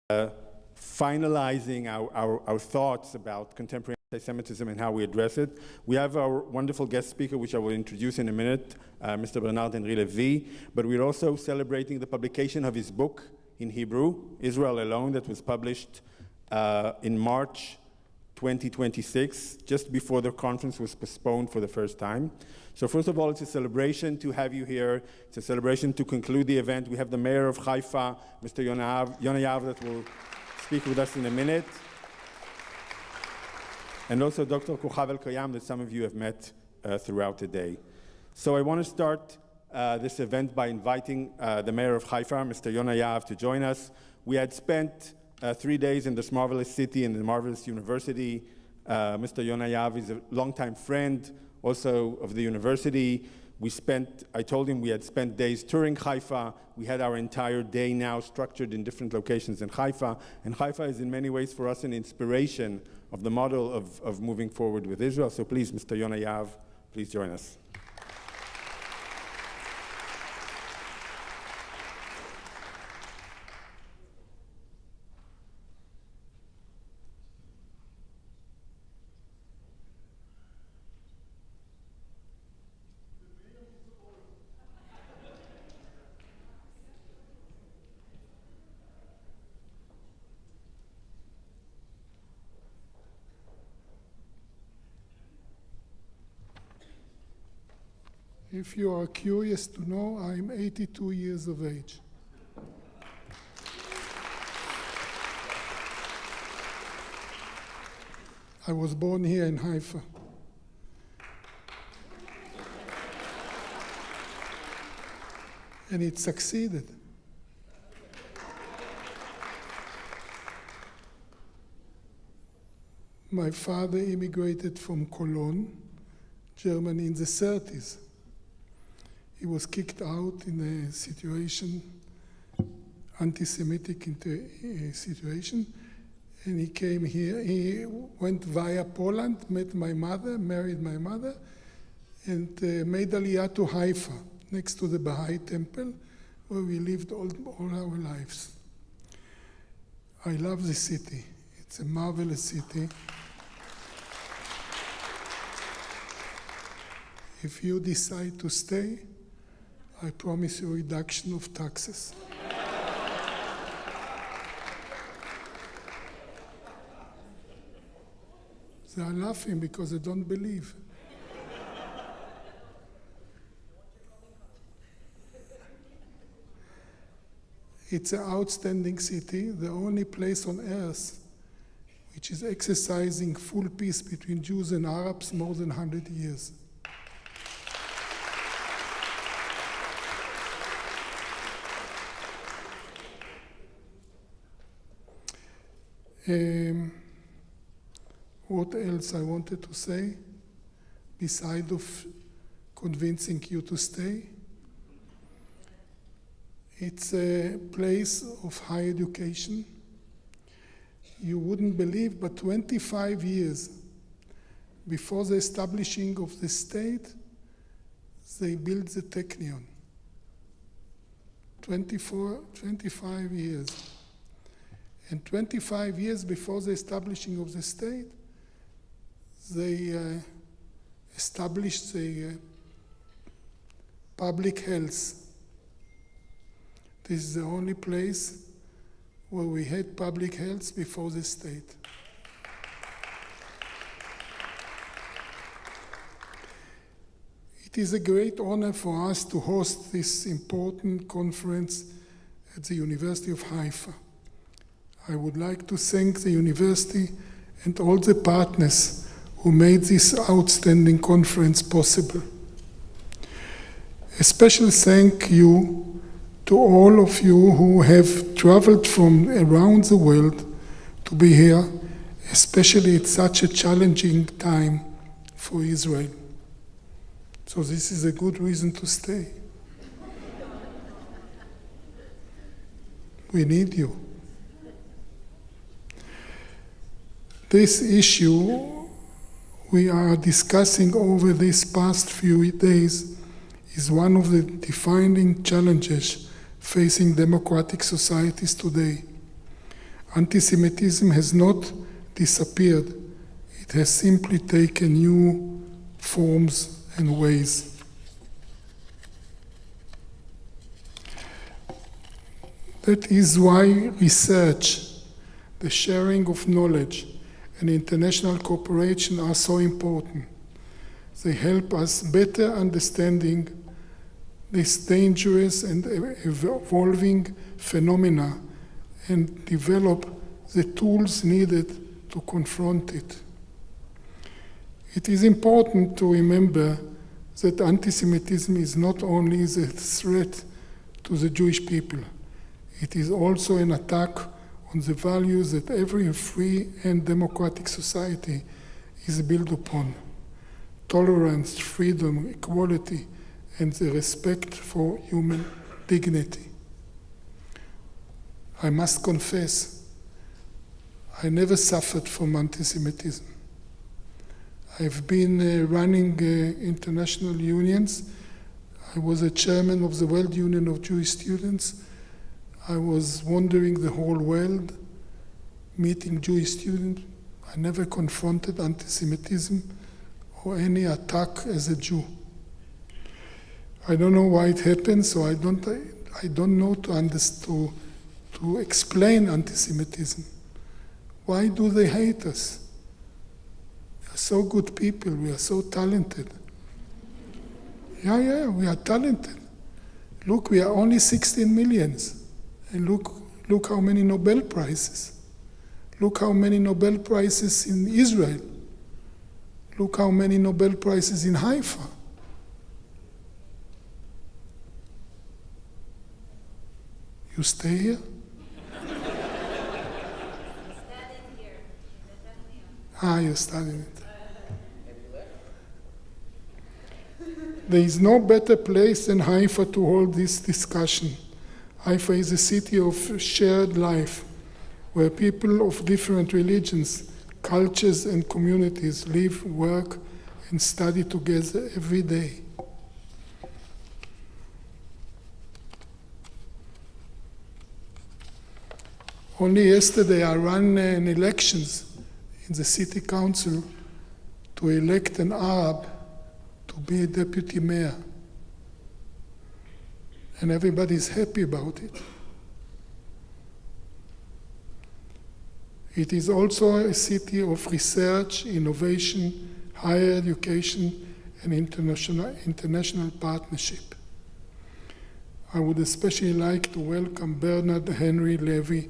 finalizing our thoughts about contemporary anti-Semitism and how we address it. We have our wonderful guest speaker, which I will introduce in a minute, Mr. Bernard-Henri Levy, but we're also celebrating the publication of his book in Hebrew, Israel Alone, that was published in March 2026, just before the conference was postponed for the first time. So first of all, it's a celebration to have you here. It's a celebration to conclude the event. We have the mayor of Haifa, Mr. Yona Yahav, that will speak with us in a minute. And also Dr. Kochav El-Kayam, that some of you have met throughout the day. So I want to start this event by inviting the mayor of Haifa, Mr. Yona Yahav, to join us. We had spent 3 days in this marvelous city and the marvelous university. Mr. Yona Yahav is a longtime friend also of the university. I told him we had spent days touring Haifa. We had our entire day now structured in different locations in Haifa. And Haifa is in many ways for us an inspiration of the model of moving forward with Israel. So please, Mr. Yona Yahav, please join us. If you are curious to know, I'm 82 years of age. I was born here in Haifa. And it succeeded. My father immigrated from Cologne, Germany, in the 30s. He was kicked out in a situation, anti-Semitic situation, and he came here. He went via Poland, met my mother, married my mother, and made Aliyah to Haifa, next to the Baha'i temple, where we lived all our lives. I love the city. It's a marvelous city. If you decide to stay, I promise you reduction of taxes. They are laughing because they don't believe. It's an outstanding city, the only place on earth which is exercising full peace between Jews and Arabs more than 100 years. What else I wanted to say, besides of convincing you to stay? It's a place of high education. You wouldn't believe, but 25 years before the establishing of the state, they built the Technion. 25 years. And 25 years before the establishing of the state, they established the public health. This is the only place where we had public health before the state. It is a great honor for us to host this important conference at the University of Haifa. I would like to thank the university and all the partners who made this outstanding conference possible. A special thank you to all of you who have traveled from around the world to be here, especially at such a challenging time for Israel. So this is a good reason to stay. We need you. This issue we are discussing over these past few days is one of the defining challenges facing democratic societies today. Antisemitism has not disappeared. It has simply taken new forms and ways. That is why research, the sharing of knowledge, and international cooperation are so important. They help us better understanding this dangerous and evolving phenomena and develop the tools needed to confront it. It is important to remember that anti-Semitism is not only the threat to the Jewish people, it is also an attack on the values that every free and democratic society is built upon: tolerance, freedom, equality, and the respect for human dignity. I must confess, I never suffered from anti-Semitism. I've been running international unions. I was a chairman of the World Union of Jewish Students. I was wandering the whole world, meeting Jewish students. I never confronted anti-Semitism or any attack as a Jew. I don't know why it happened, so I don't know to explain anti-Semitism. Why do they hate us? We are so good people, we are so talented. Yeah, we are talented. Look, we are only 16 millions. And look how many Nobel Prizes. Look how many Nobel Prizes in Israel. Look how many Nobel Prizes in Haifa. You stay here? You're studying it. There is no better place than Haifa to hold this discussion. Haifa is a city of shared life, where people of different religions, cultures, and communities live, work, and study together every day. Only yesterday I ran an elections in the city council to elect an Arab to be a deputy mayor. And everybody's happy about it. It is also a city of research, innovation, higher education, and international partnership. I would especially like to welcome Bernard-Henri Levy,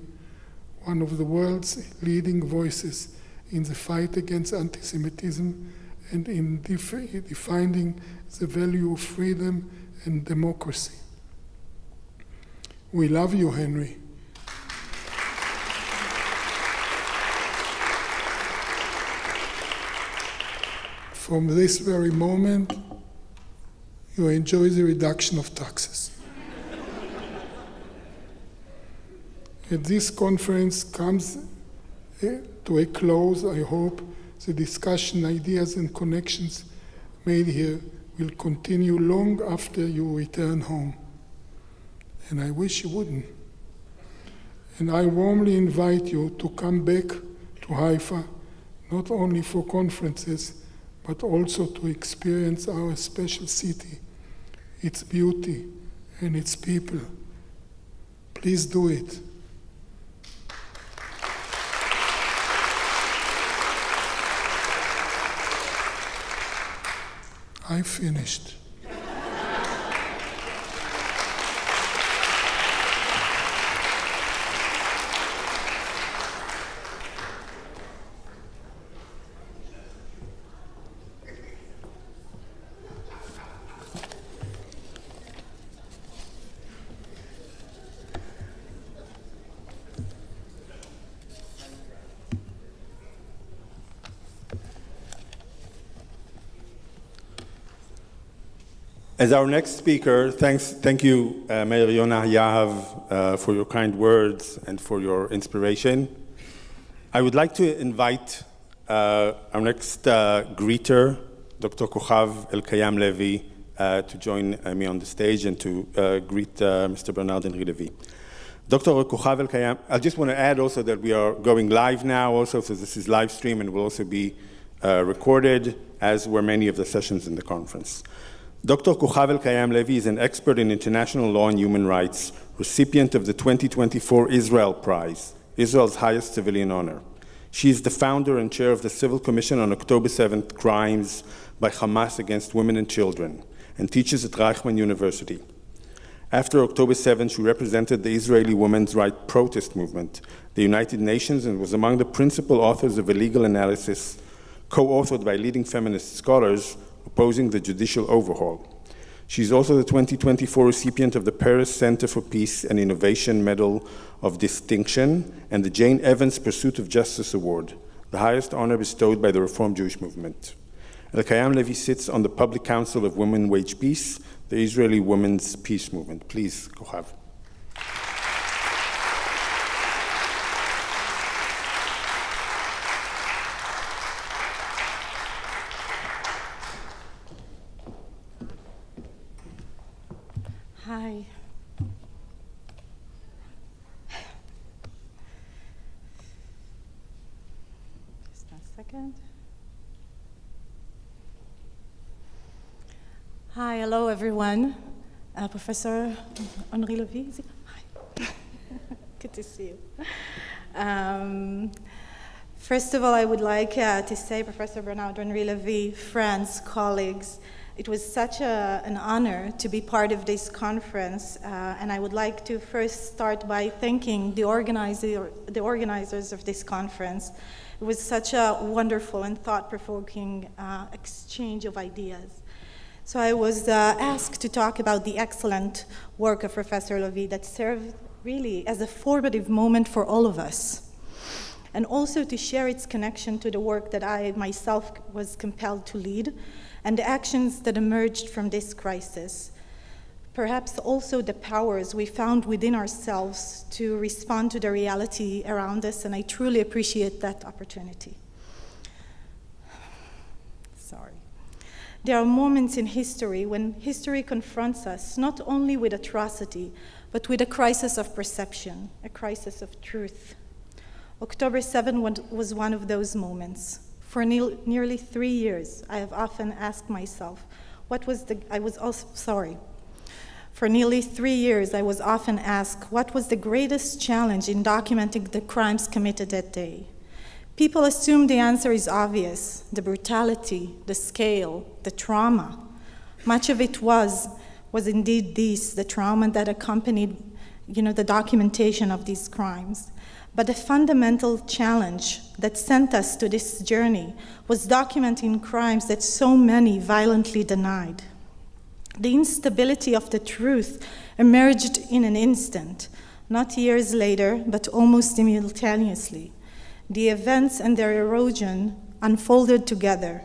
one of the world's leading voices in the fight against anti-Semitism and in defining the value of freedom and democracy. We love you, Henry. From this very moment, you enjoy the reduction of taxes. As this conference comes to a close, I hope the discussion, ideas, and connections made here will continue long after you return home. And I wish you wouldn't. And I warmly invite you to come back to Haifa, not only for conferences, but also to experience our special city, its beauty, and its people. Please do it. I finished. As our next speaker, thank you, Mayor Yonah Yahav, for your kind words and for your inspiration. I would like to invite our next greeter, Dr. Kochav El-Kayam Levy, to join me on the stage and to greet Mr. Bernard-Henri Levy. Dr. Kochav El-Kayam, I just want to add also that we are going live now also, so this is live stream and will also be recorded, as were many of the sessions in the conference. Dr. Kochav El-Kayam Levy is an expert in international law and human rights, recipient of the 2024 Israel Prize, Israel's highest civilian honor. She is the founder and chair of the Civil Commission on October 7th Crimes by Hamas Against Women and Children, and teaches at Reichman University. After October 7th, she represented the Israeli women's rights protest movement, the United Nations, and was among the principal authors of a legal analysis co-authored by leading feminist scholars opposing the judicial overhaul. She is also the 2024 recipient of the Paris Center for Peace and Innovation Medal of Distinction and the Jane Evans Pursuit of Justice Award, the highest honor bestowed by the Reform Jewish Movement. El-Kayam Levy sits on the Public Council of Women Wage Peace, the Israeli Women's Peace Movement. Please, Kochav. Hi. Just a second. Hi, hello everyone. Professor Henri Levy, is it? Hi. Good to see you. First of all, I would like to say, Professor Bernard-Henri Levy, friends, colleagues, it was such an honor to be part of this conference, and I would like to first start by thanking the organizers of this conference. It was such a wonderful and thought-provoking exchange of ideas. So I was asked to talk about the excellent work of Professor Levy that served really as a formative moment for all of us, and also to share its connection to the work that I myself was compelled to lead, and the actions that emerged from this crisis. Perhaps also the powers we found within ourselves to respond to the reality around us, and I truly appreciate that opportunity. Sorry. There are moments in history when history confronts us not only with atrocity, but with a crisis of perception, a crisis of truth. October 7th was one of those moments. For nearly 3 years, I have often asked myself, For nearly 3 years, I was often asked, what was the greatest challenge in documenting the crimes committed that day? People assume the answer is obvious: the brutality, the scale, the trauma. Much of it was indeed the trauma that accompanied, the documentation of these crimes. But the fundamental challenge that sent us to this journey was documenting crimes that so many violently denied. The instability of the truth emerged in an instant, not years later, but almost simultaneously. The events and their erosion unfolded together.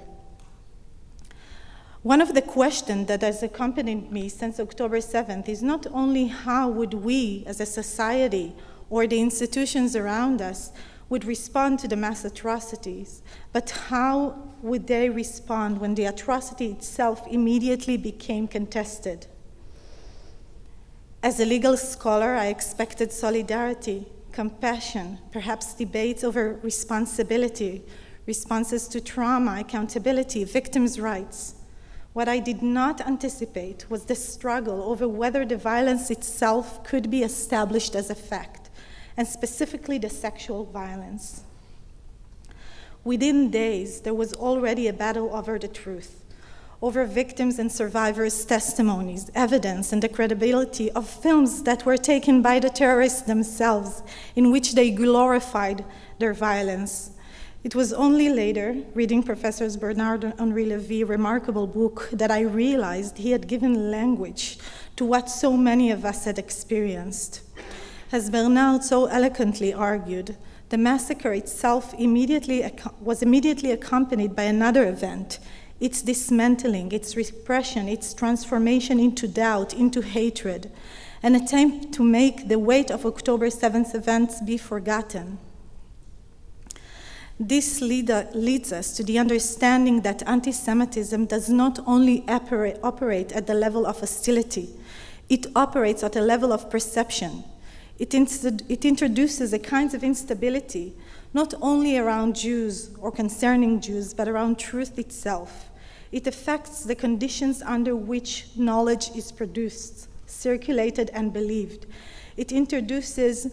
One of the questions that has accompanied me since October 7th is not only how would we as a society or the institutions around us would respond to the mass atrocities, but how would they respond when the atrocity itself immediately became contested? As a legal scholar, I expected solidarity, compassion, perhaps debates over responsibility, responses to trauma, accountability, victims' rights. What I did not anticipate was the struggle over whether the violence itself could be established as a fact, and specifically the sexual violence. Within days, there was already a battle over the truth, over victims' and survivors' testimonies, evidence, and the credibility of films that were taken by the terrorists themselves, in which they glorified their violence. It was only later, reading Professor Bernard-Henri Levy's remarkable book, that I realized he had given language to what so many of us had experienced. As Bernard so eloquently argued, the massacre itself was immediately accompanied by another event: its dismantling, its repression, its transformation into doubt, into hatred, an attempt to make the weight of October 7th events be forgotten. This leads us to the understanding that anti-Semitism does not only operate at the level of hostility, it operates at a level of perception. It introduces a kind of instability, not only around Jews or concerning Jews, but around truth itself. It affects the conditions under which knowledge is produced, circulated, and believed. It introduces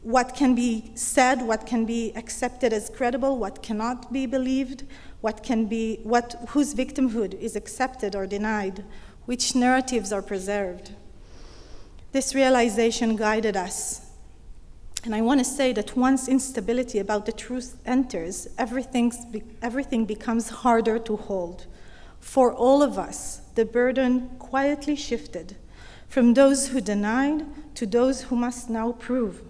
what can be said, what can be accepted as credible, what cannot be believed, whose victimhood is accepted or denied, which narratives are preserved. This realization guided us. And I want to say that once instability about the truth enters, everything becomes harder to hold. For all of us, the burden quietly shifted from those who denied to those who must now prove.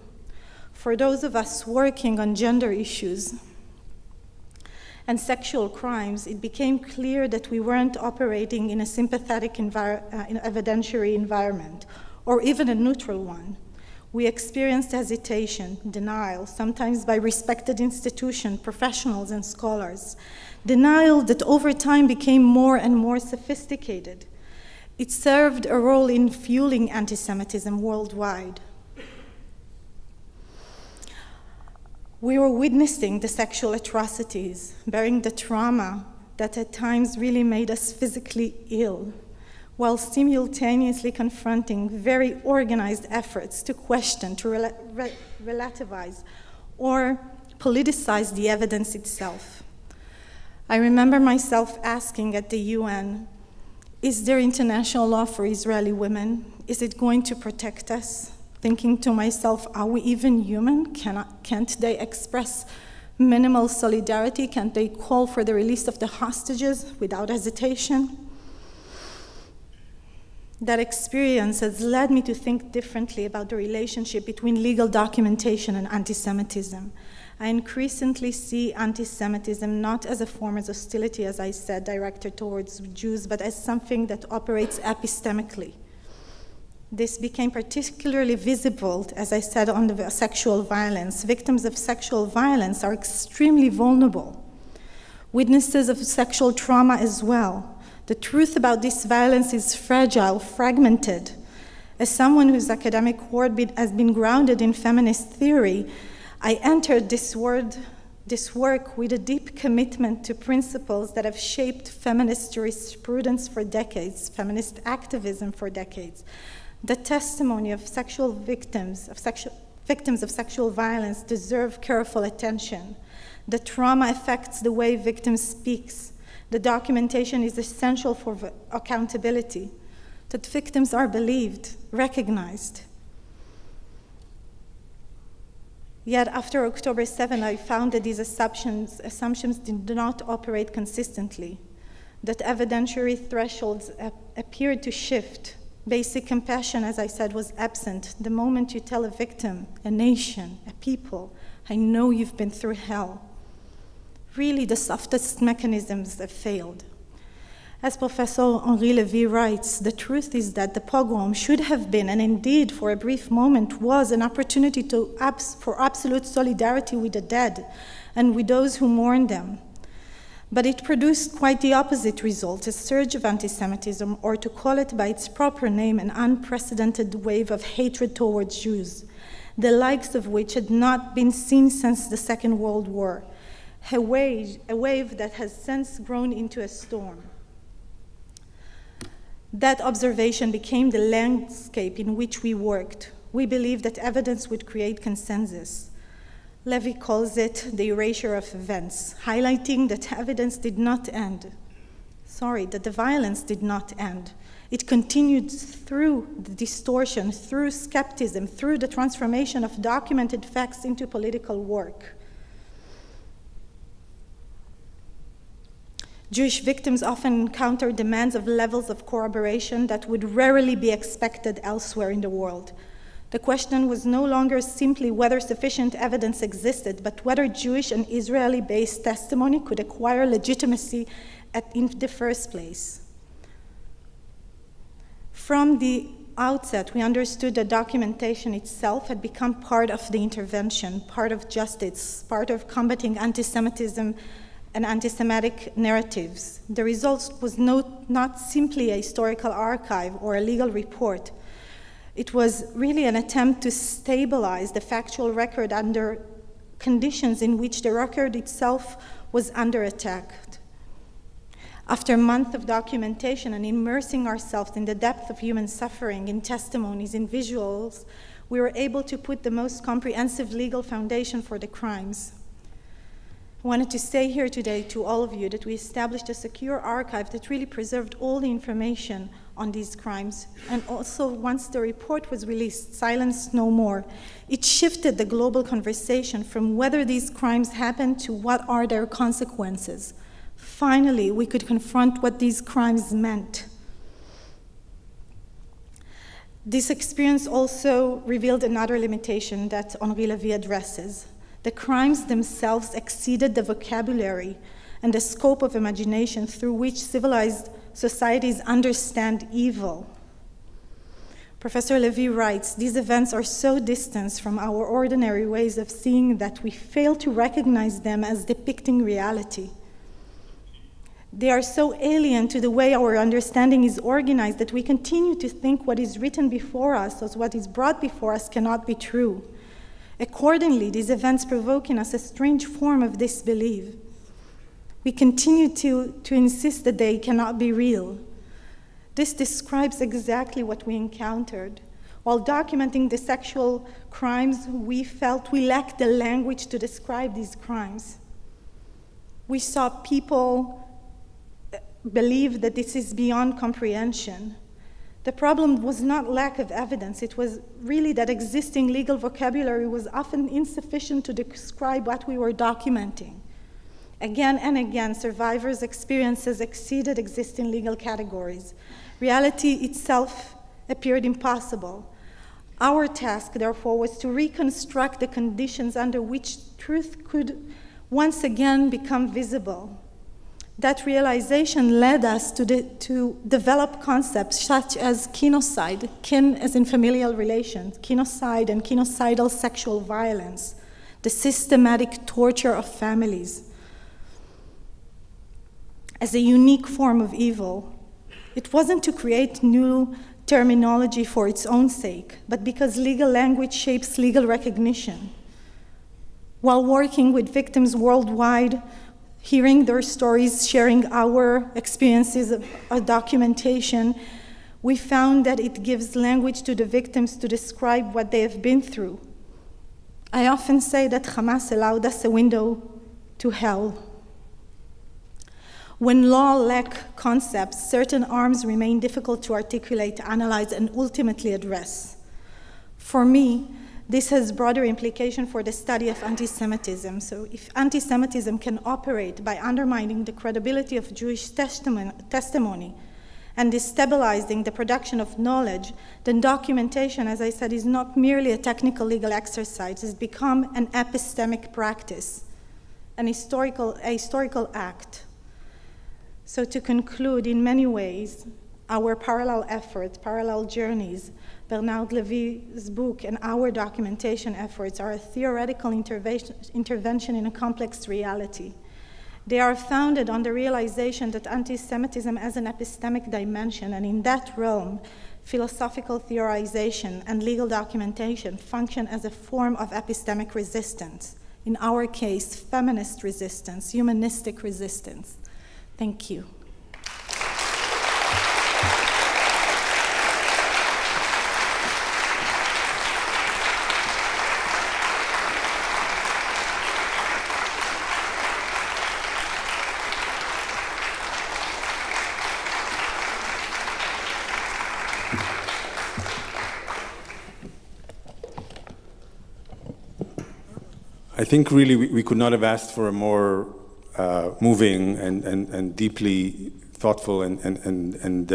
For those of us working on gender issues and sexual crimes, it became clear that we weren't operating in a sympathetic evidentiary environment, or even a neutral one. We experienced hesitation, denial, sometimes by respected institutions, professionals, and scholars. Denial that over time became more and more sophisticated. It served a role in fueling anti-Semitism worldwide. We were witnessing the sexual atrocities, bearing the trauma that at times really made us physically ill, while simultaneously confronting very organized efforts to question, to relativize, or politicize the evidence itself. I remember myself asking at the UN, is there international law for Israeli women? Is it going to protect us? Thinking to myself, are we even human? Can't they express minimal solidarity? Can't they call for the release of the hostages without hesitation? That experience has led me to think differently about the relationship between legal documentation and anti-Semitism. I increasingly see anti-Semitism not as a form of hostility, as I said, directed towards Jews, but as something that operates epistemically. This became particularly visible, as I said, on the sexual violence. Victims of sexual violence are extremely vulnerable. Witnesses of sexual trauma as well. The truth about this violence is fragile, fragmented. As someone whose academic work has been grounded in feminist theory, I entered this work with a deep commitment to principles that have shaped feminist jurisprudence for decades, feminist activism for decades. The testimony of sexual victims of sexual violence deserve careful attention. The trauma affects the way victim speaks. The documentation is essential for accountability, that victims are believed, recognized. Yet after October 7, I found that these assumptions did not operate consistently, that evidentiary thresholds appeared to shift. Basic compassion, as I said, was absent. The moment you tell a victim, a nation, a people, I know you've been through hell, really the softest mechanisms have failed. As Professor Henri Levy writes, the truth is that the pogrom should have been, and indeed for a brief moment was, an opportunity for absolute solidarity with the dead and with those who mourn them. But it produced quite the opposite result, a surge of anti-Semitism, or to call it by its proper name, an unprecedented wave of hatred towards Jews, the likes of which had not been seen since the Second World War, a wave that has since grown into a storm. That observation became the landscape in which we worked. We believed that evidence would create consensus. Levy calls it the erasure of events, highlighting that evidence did not end. That the violence did not end. It continued through the distortion, through skepticism, through the transformation of documented facts into political work. Jewish victims often encounter demands of levels of corroboration that would rarely be expected elsewhere in the world. The question was no longer simply whether sufficient evidence existed, but whether Jewish and Israeli-based testimony could acquire legitimacy in the first place. From the outset, we understood that documentation itself had become part of the intervention, part of justice, part of combating anti-Semitism and anti-Semitic narratives. The result was not simply a historical archive or a legal report. It was really an attempt to stabilize the factual record under conditions in which the record itself was under attack. After months of documentation and immersing ourselves in the depth of human suffering, in testimonies, in visuals, we were able to put the most comprehensive legal foundation for the crimes. I wanted to say here today to all of you that we established a secure archive that really preserved all the information on these crimes. And also, once the report was released, Silence No More, it shifted the global conversation from whether these crimes happened to what are their consequences. Finally, we could confront what these crimes meant. This experience also revealed another limitation that Henri Levy addresses. The crimes themselves exceeded the vocabulary and the scope of imagination through which civilized societies understand evil. Professor Levy writes, these events are so distant from our ordinary ways of seeing that we fail to recognize them as depicting reality. They are so alien to the way our understanding is organized that we continue to think what is written before us, as what is brought before us, cannot be true. Accordingly, these events provoke in us a strange form of disbelief. We continue to insist that they cannot be real. This describes exactly what we encountered. While documenting the sexual crimes, we felt we lacked the language to describe these crimes. We saw people believe that this is beyond comprehension. The problem was not lack of evidence, it was really that existing legal vocabulary was often insufficient to describe what we were documenting. Again and again, survivors' experiences exceeded existing legal categories. Reality itself appeared impossible. Our task, therefore, was to reconstruct the conditions under which truth could once again become visible. That realization led us to develop concepts such as kinocide, kin as in familial relations, kinocide and kinocidal sexual violence, the systematic torture of families. As a unique form of evil, it wasn't to create new terminology for its own sake, but because legal language shapes legal recognition. While working with victims worldwide, hearing their stories, sharing our experiences of documentation, we found that it gives language to the victims to describe what they have been through. I often say that Hamas allowed us a window to hell. When law lacks concepts, certain harms remain difficult to articulate, analyze, and ultimately address. For me, this has broader implication for the study of anti-Semitism. So if anti-Semitism can operate by undermining the credibility of Jewish testimony and destabilizing the production of knowledge, then documentation, as I said, is not merely a technical legal exercise, it's become an epistemic practice, a historical act. So to conclude, in many ways, our parallel efforts, parallel journeys, Bernard-Levy's book and our documentation efforts are a theoretical intervention in a complex reality. They are founded on the realization that anti-Semitism has an epistemic dimension, and in that realm, philosophical theorization and legal documentation function as a form of epistemic resistance. In our case, feminist resistance, humanistic resistance. Thank you. I think really we could not have asked for a more moving and deeply thoughtful and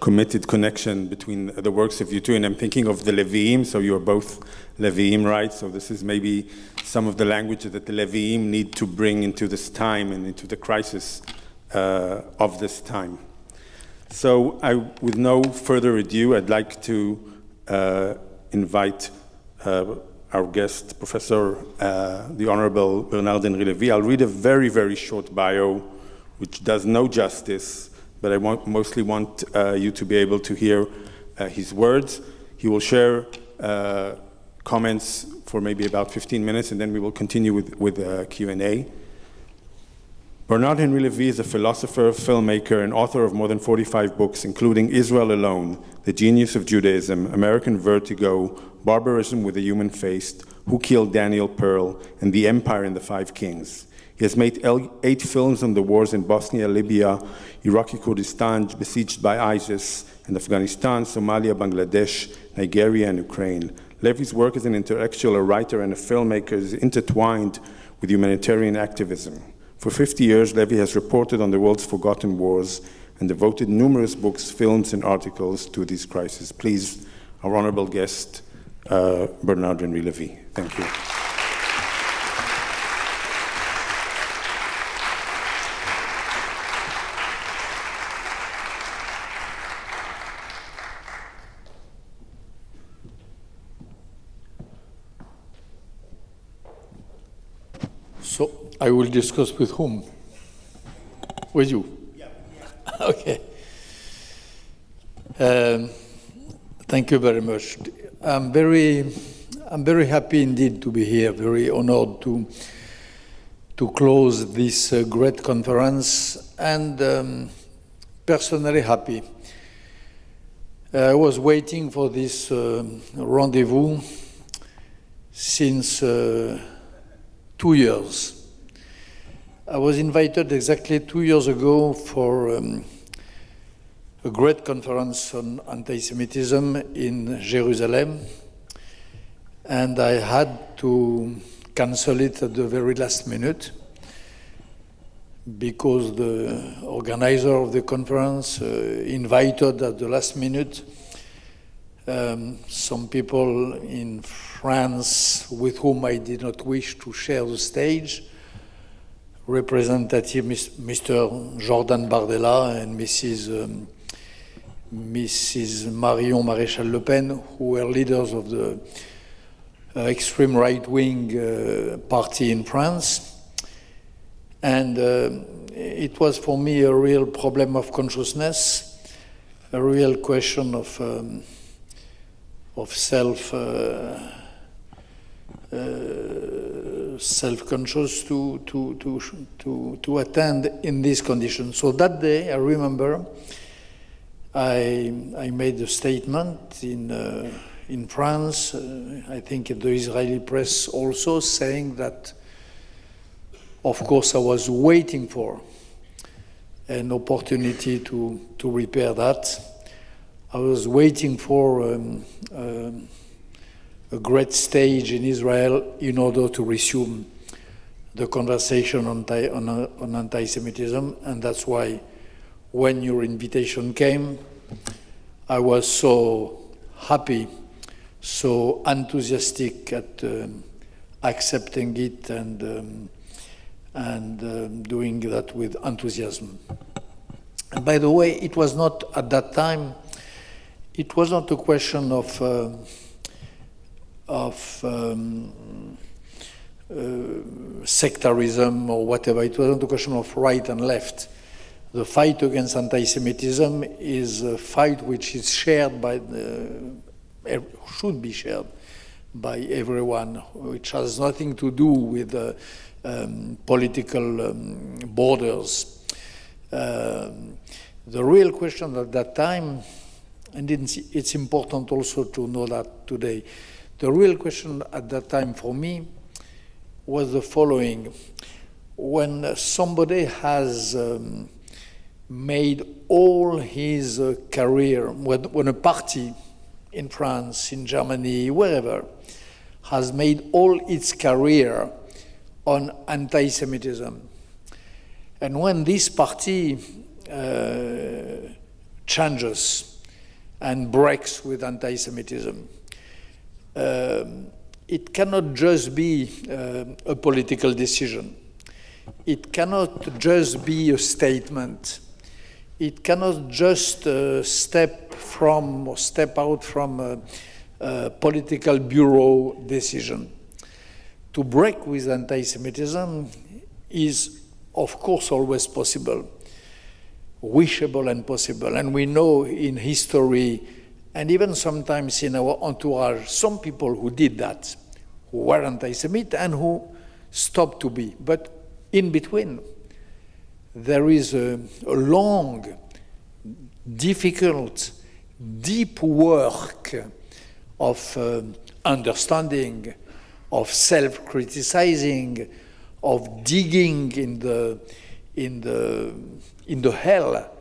committed connection between the works of you two. And I'm thinking of the Levyim, so you're both Levyim, right? So this is maybe some of the language that the Levyim need to bring into this time and into the crisis of this time. So with no further ado, I'd like to invite our guest, Professor, the Honorable Bernard-Henri Levy. I'll read a very, very short bio, which does no justice, but I mostly want you to be able to hear his words. He will share comments for maybe about 15 minutes, and then we will continue with Q&A. Bernard-Henri Levy is a philosopher, filmmaker, and author of more than 45 books, including Israel Alone, The Genius of Judaism, American Vertigo, Barbarism with a Human Face, Who Killed Daniel Pearl, and The Empire and the Five Kings. He has made 8 films on the wars in Bosnia, Libya, Iraqi Kurdistan, besieged by ISIS, and Afghanistan, Somalia, Bangladesh, Nigeria, and Ukraine. Levy's work as an intellectual, a writer, and a filmmaker is intertwined with humanitarian activism. For 50 years, Levy has reported on the world's forgotten wars and devoted numerous books, films, and articles to these crises. Please, our honorable guest, Bernard-Henri Levy. Thank you. So I will discuss with whom? With you? Yeah. Okay. Thank you very much. I'm very happy indeed to be here. Very honored to close this great conference, and personally happy. I was waiting for this rendezvous since 2 years. I was invited exactly 2 years ago for a great conference on anti-Semitism in Jerusalem, and I had to cancel it at the very last minute because the organizer of the conference invited at the last minute some people in France with whom I did not wish to share the stage, Representative Mr. Jordan Bardella and Mrs. Marion Maréchal Le Pen, who were leaders of the extreme right-wing party in France. And it was for me a real problem of consciousness, a real question of self-conscious to attend in these conditions. So that day, I remember, I made a statement in France, I think in the Israeli press also, saying that, of course, I was waiting for an opportunity to repair that. I was waiting for a great stage in Israel in order to resume the conversation on anti-Semitism, and that's why when your invitation came, I was so happy, so enthusiastic at accepting it and doing that with enthusiasm. And by the way, it was not at that time, it was not a question of sectarism or whatever. It wasn't a question of right and left. The fight against anti-Semitism is a fight which is shared by should be shared by everyone, which has nothing to do with political borders. The real question at that time, and it's important also to know that today, the real question at that time for me was the following. When somebody has made all his career, when a party in France, in Germany, wherever, has made all its career on anti-Semitism, and when this party changes and breaks with anti-Semitism, it cannot just be a political decision. It cannot just be a statement. It cannot just step out from a political bureau decision. To break with anti-Semitism is, of course, always possible, wishable and possible. And we know in history and even sometimes in our entourage, some people who did that, who were anti-Semite and who stopped to be. But in between, there is a long, difficult, deep work of understanding, of self-criticizing, of digging in the hell,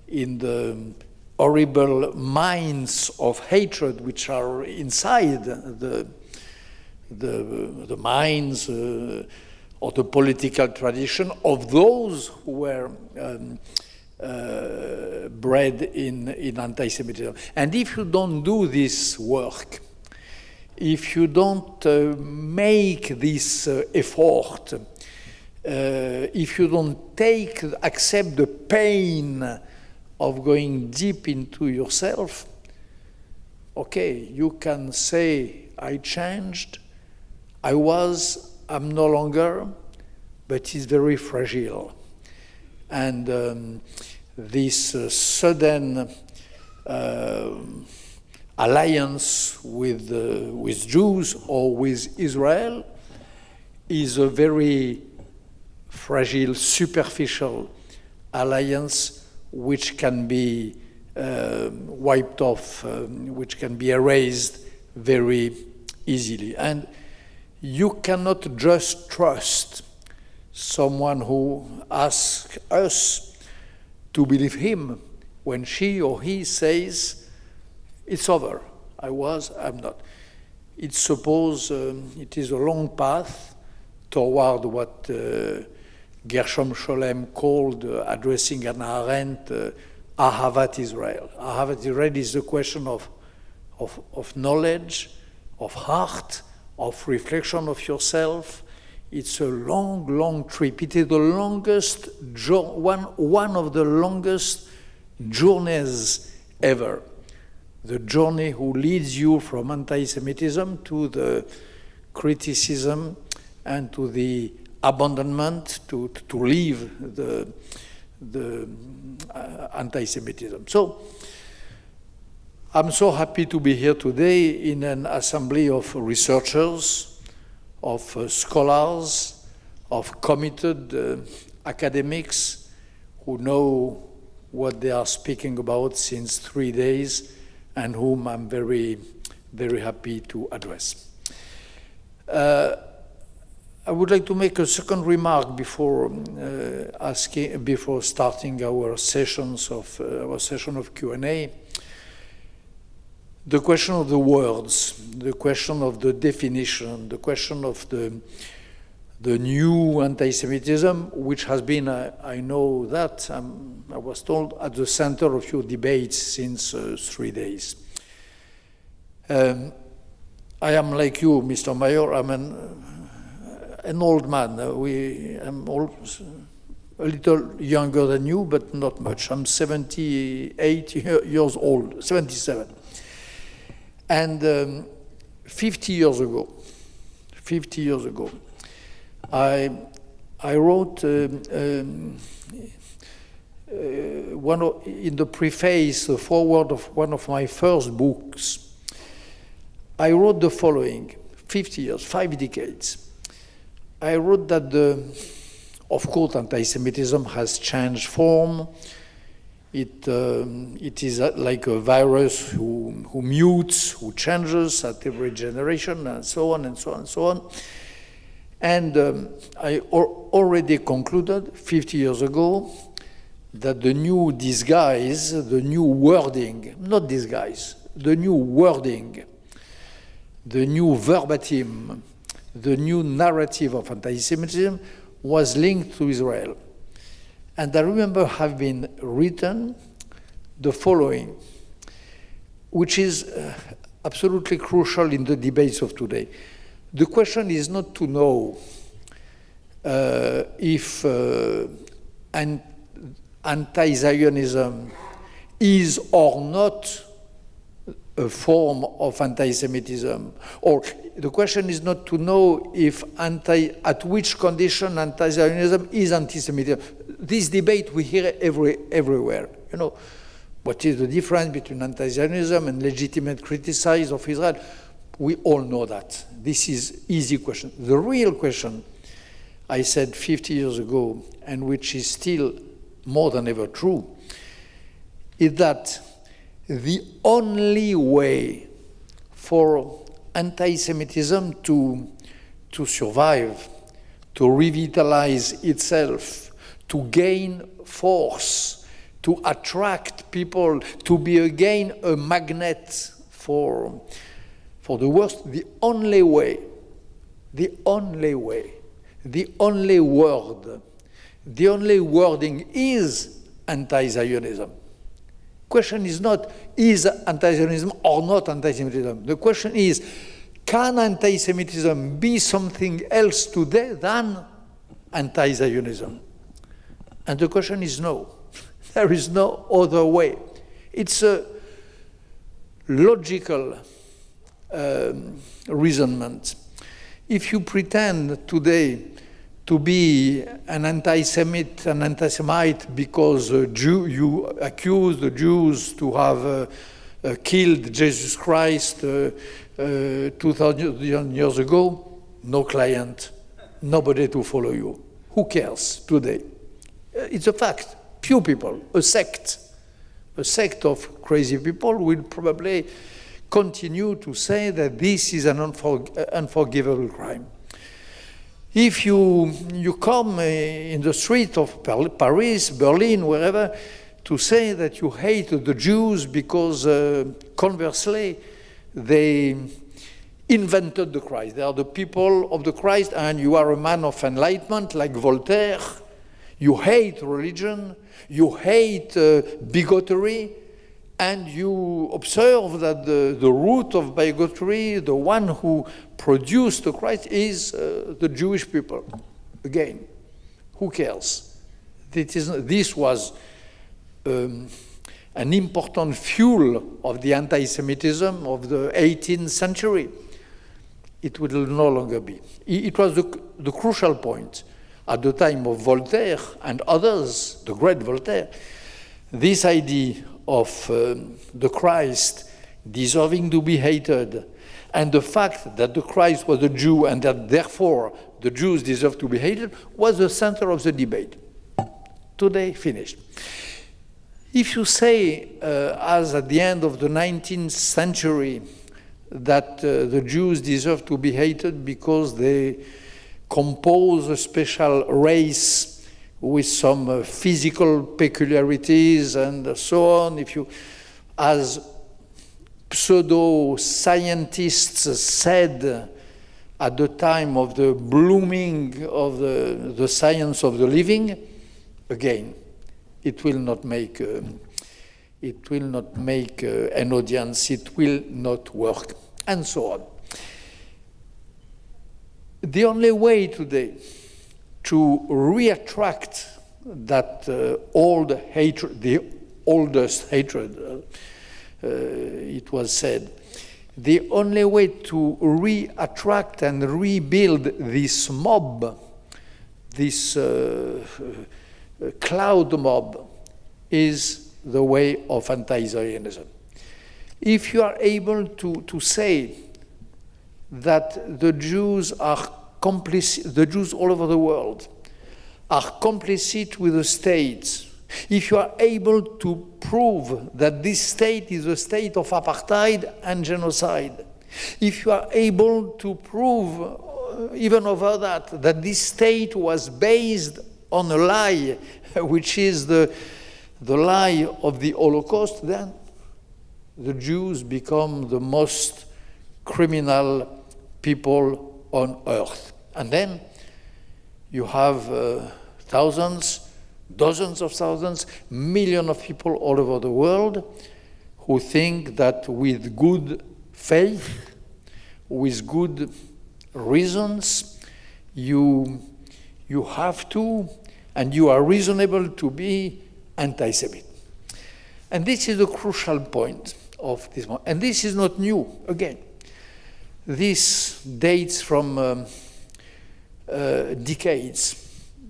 in the horrible mines of hatred which are inside the minds or the political tradition of those who were bred in anti-Semitism. And if you don't do this work, if you don't make this effort, if you don't accept the pain of going deep into yourself, okay, you can say, I changed, I'm no longer, but it's very fragile. And this sudden alliance with Jews or with Israel is a very fragile, superficial alliance which can be wiped off, which can be erased very easily. And you cannot just trust someone who asks us to believe him when she or he says, it's over, I'm not. It's suppose it is a long path toward what Gershom Scholem called, addressing Hannah Arendt, Ahavat Israel. Ahavat Israel is a question of knowledge, of heart, of reflection of yourself. It's a long, long trip. It is the longest, one of the longest journeys ever. The journey who leads you from anti-Semitism to the criticism and to the abandonment, to leave the anti-Semitism. So I'm so happy to be here today in an assembly of researchers, of scholars, of committed academics who know what they are speaking about since 3 days and whom I'm very, very happy to address. I would like to make a second remark before starting our session of Q&A. The question of the words, the question of the definition, the question of the new anti-Semitism, which has been, I know that, I was told, at the center of your debates since 3 days. I am like you, Mr. Mayor, I'm an old man. I'm a little younger than you, but not much. I'm 78 years old, 77. And 50 years ago, I wrote in the preface, the foreword of one of my first books, I wrote the following: 50 years, 5 decades. I wrote that of course, anti-Semitism has changed form. It is like a virus who mutes, who changes at every generation, and so on and so on and so on. And I already concluded 50 years ago that the new disguise, the new wording, not disguise, the new wording, the new verbatim, the new narrative of anti-Semitism was linked to Israel. And I remember having written the following, which is absolutely crucial in the debates of today. The question is not to know if anti-Zionism is or not a form of anti-Semitism, or the question is not to know if at which condition anti-Zionism is anti-Semitism. This debate we hear everywhere. You know, What is the difference between anti-Zionism and legitimate criticism of Israel? We all know that. This is easy question. The real question, I said 50 years ago, and which is still more than ever true, is that the only way for anti-Semitism to survive, to revitalize itself, to gain force, to attract people, to be again a magnet for the worst, the only way, the only wording is anti-Zionism. Question is not, is anti-Zionism or not anti-Semitism? The question is, can anti-Semitism be something else today than anti-Zionism? And the question is no. There is no other way. It's a logical reasonment. If you pretend today to be an anti-Semite because you accuse the Jews to have killed Jesus Christ 2,000 years ago, no client, nobody to follow you. Who cares today? It's a fact. Few people, a sect of crazy people will probably continue to say that this is an unforgivable crime. If you come in the street of Paris, Berlin, wherever, to say that you hate the Jews because conversely they invented the Christ. They are the people of the Christ, and you are a man of enlightenment like Voltaire. You hate religion, you hate bigotry, and you observe that the root of bigotry, the one who produced the Christ, is the Jewish people. Again, who cares? This was an important fuel of the anti-Semitism of the 18th century. It will no longer be. It was the crucial point. At the time of Voltaire and others, the great Voltaire, this idea of the Christ deserving to be hated, and the fact that the Christ was a Jew and that therefore the Jews deserve to be hated, was the center of the debate. Today, finished. If you say, as at the end of the 19th century, that the Jews deserve to be hated because they compose a special race with some physical peculiarities and so on, if you, as pseudo-scientists said at the time of the blooming of the science of the living, again, it will not make an audience, it will not work, and so on. The only way today to reattract that old hatred, the oldest hatred, it was said, the only way to reattract and rebuild this mob, this cloud mob, is the way of anti-Zionism. If you are able to say that the Jews are complicit, the Jews all over the world are complicit with the state, if you are able to prove that this state is a state of apartheid and genocide, if you are able to prove, even over that this state was based on a lie, which is the lie of the Holocaust, then the Jews become the most criminal people on earth. And then you have thousands, dozens of thousands, millions of people all over the world who think that with good faith, with good reasons, you have to, and you are reasonable to be anti-Semite. And this is the crucial point of this one. And this is not new, again. This dates from decades.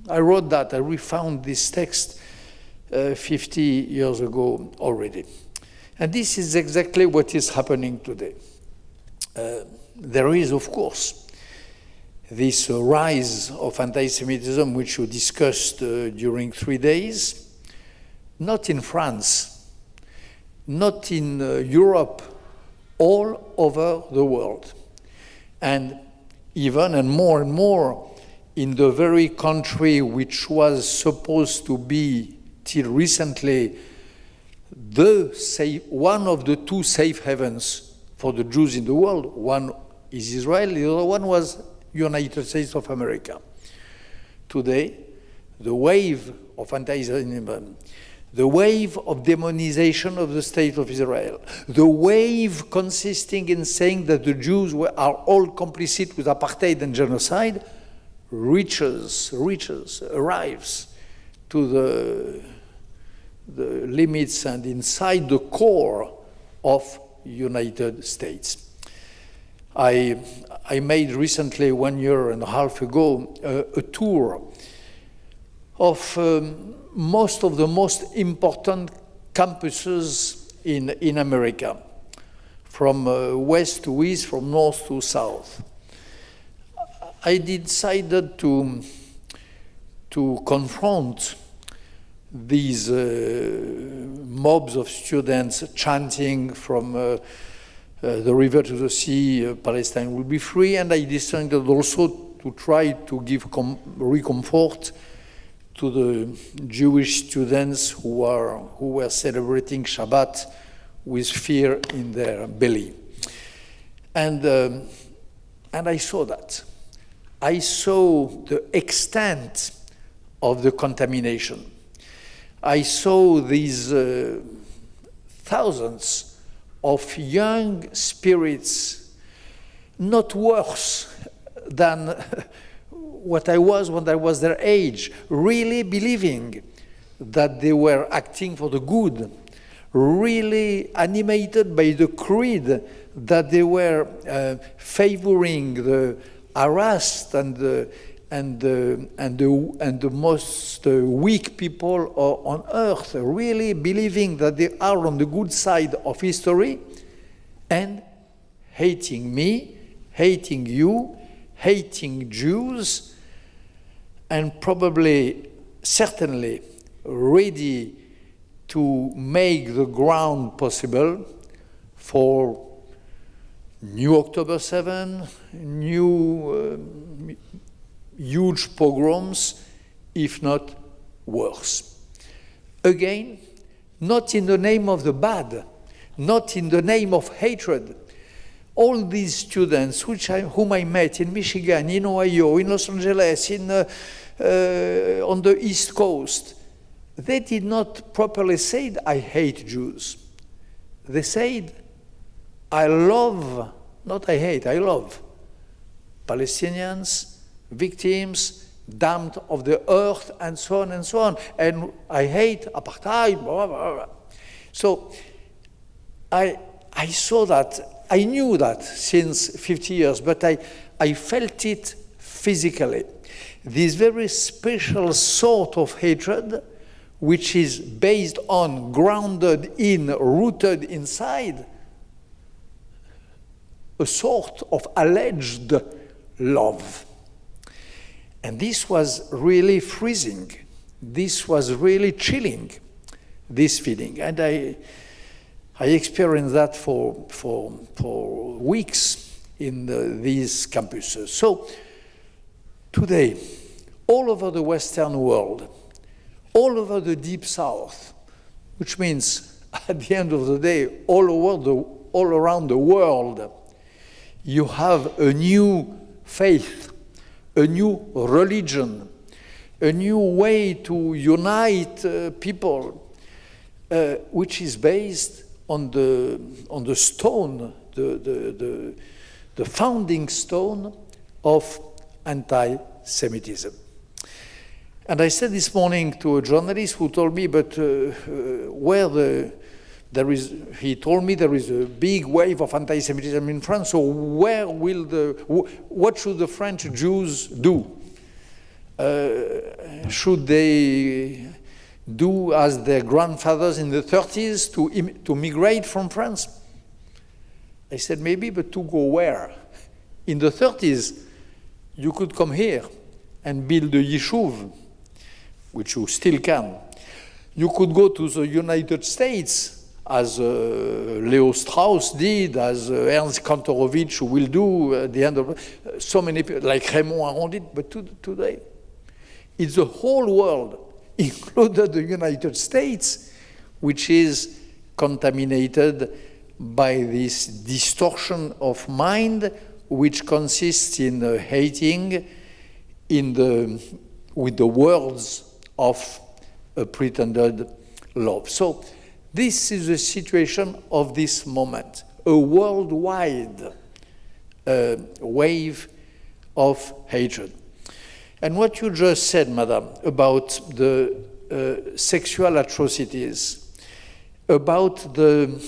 I wrote that, I refound this text 50 years ago already. And this is exactly what is happening today. There is, of course, this rise of anti-Semitism, which you discussed during 3 days, not in France, not in Europe, all over the world. And even and more in the very country which was supposed to be, till recently, one of the two safe havens for the Jews in the world. One is Israel, the other one was United States of America. Today, the wave of anti-Zionism, the wave of demonization of the state of Israel, the wave consisting in saying that the Jews are all complicit with apartheid and genocide, arrives to the limits and inside the core of United States. I made recently, 1.5 years ago, a tour of most of the most important campuses in America, from west to east, from north to south. I decided to confront these mobs of students chanting from the river to the sea, Palestine will be free, and I decided also to try to give reconfort to the Jewish students who were celebrating Shabbat with fear in their belly. And I saw that. I saw the extent of the contamination. I saw these thousands of young spirits, not worse than what I was when I was their age, really believing that they were acting for the good, really animated by the creed that they were favoring the harassed and the most weak people on earth, really believing that they are on the good side of history, and hating me, hating you, hating Jews, and probably, certainly, ready to make the ground possible for new October 7, new huge pogroms, if not worse. Again, not in the name of the bad, not in the name of hatred. All these students whom I met in Michigan, in Ohio, in Los Angeles, on the East Coast, they did not properly say, I hate Jews. They said, I love, not I hate, I love Palestinians, victims, damned of the earth, and so on and so on. And I hate apartheid, blah, blah, blah. So I saw that, I knew that since 50 years, but I felt it physically. This very special sort of hatred, which is based on, grounded in, rooted inside, a sort of alleged love. And this was really freezing. This was really chilling, this feeling. And I experienced that for weeks in these campuses. So today, all over the Western world, all over the Deep South, which means at the end of the day, all around the world, you have a new faith, a new religion, a new way to unite people, which is based on the stone, the founding stone of anti-Semitism. And I said this morning to a journalist who told me, but he told me there is a big wave of anti-Semitism in France, so what should the French Jews do? Should they do as their grandfathers in the 30s to migrate from France? I said, maybe, but to go where? In the 30s, you could come here and build a yishuv, which you still can. You could go to the United States, as Leo Strauss did, as Ernst Kantorowicz will do at the end of so many people, like Raymond Aron did, but today, it's the whole world, including the United States, which is contaminated by this distortion of mind, which consists in hating with the words of a pretended love. So this is the situation of this moment, a worldwide wave of hatred. And what you just said, Madam, about the sexual atrocities, about the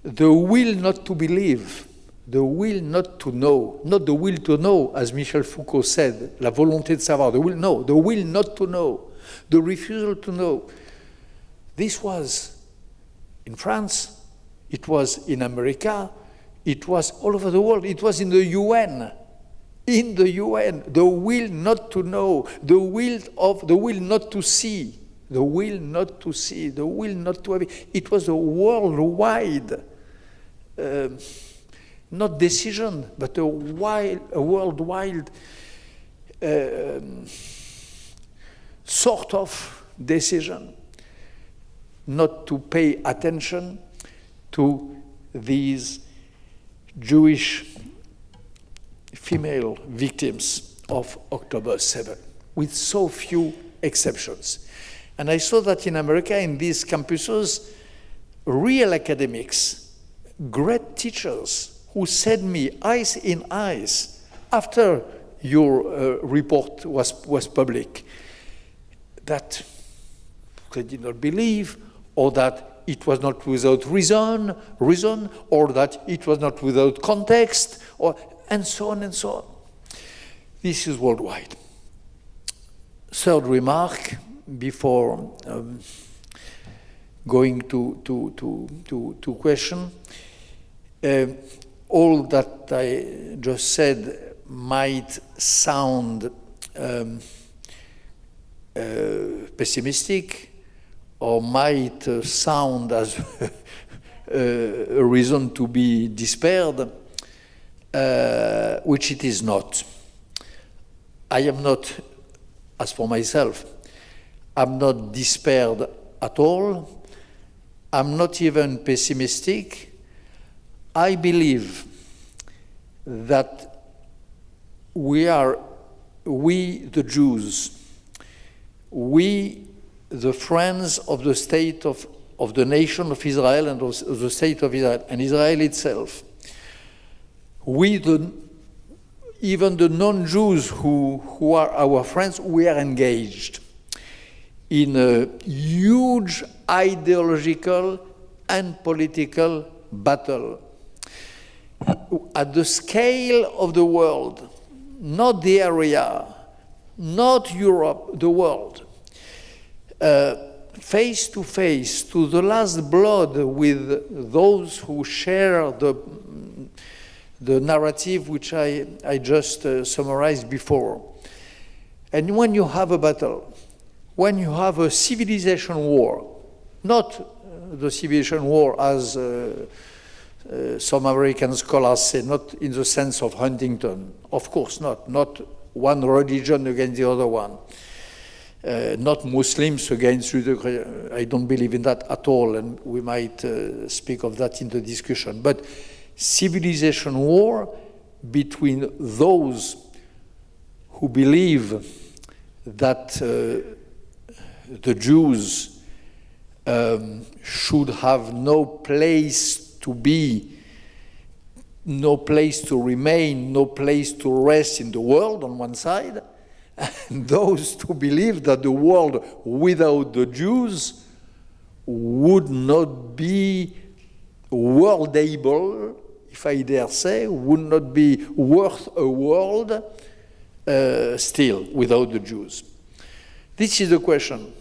will not to believe, the will not to know, not the will to know, as Michel Foucault said, la volonté de savoir, the will not to know, the refusal to know. This was in France, it was in America, it was all over the world, it was in the UN. In the UN, the will not to know, the will not to see, the will not to see, the will not to have. It was a worldwide, not decision, but a worldwide sort of decision not to pay attention to these Jewish female victims of October 7, with so few exceptions. And I saw that in America, in these campuses, real academics, great teachers who said me, eyes in eyes, after your report was public, that they did not believe, or that it was not without reason, or that it was not without context, and so on and so on. This is worldwide. Third remark, before going to question, all that I just said might sound pessimistic, or might sound as a reason to be despaired, which it is not. I am not, as for myself, I'm not despaired at all. I'm not even pessimistic. I believe that we, the Jews, we, the friends of the state of the nation of Israel and of the state of Israel, and Israel itself, we, even the non-Jews who are our friends, we are engaged in a huge ideological and political battle at the scale of the world, not the area, not Europe, the world, face to face, to the last blood with those who share the narrative which I just summarized before. And when you have a battle, when you have a civilization war, not the civilization war as some American scholars say, not in the sense of Huntington, of course not one religion against the other one, not Muslims against Judeo. I don't believe in that at all, and we might speak of that in the discussion. But civilization war between those who believe that the Jews should have no place to be, no place to remain, no place to rest in the world on one side, and those who believe that the world without the Jews would not be worldable, if I dare say, would not be worth a world still without the Jews. This is the question.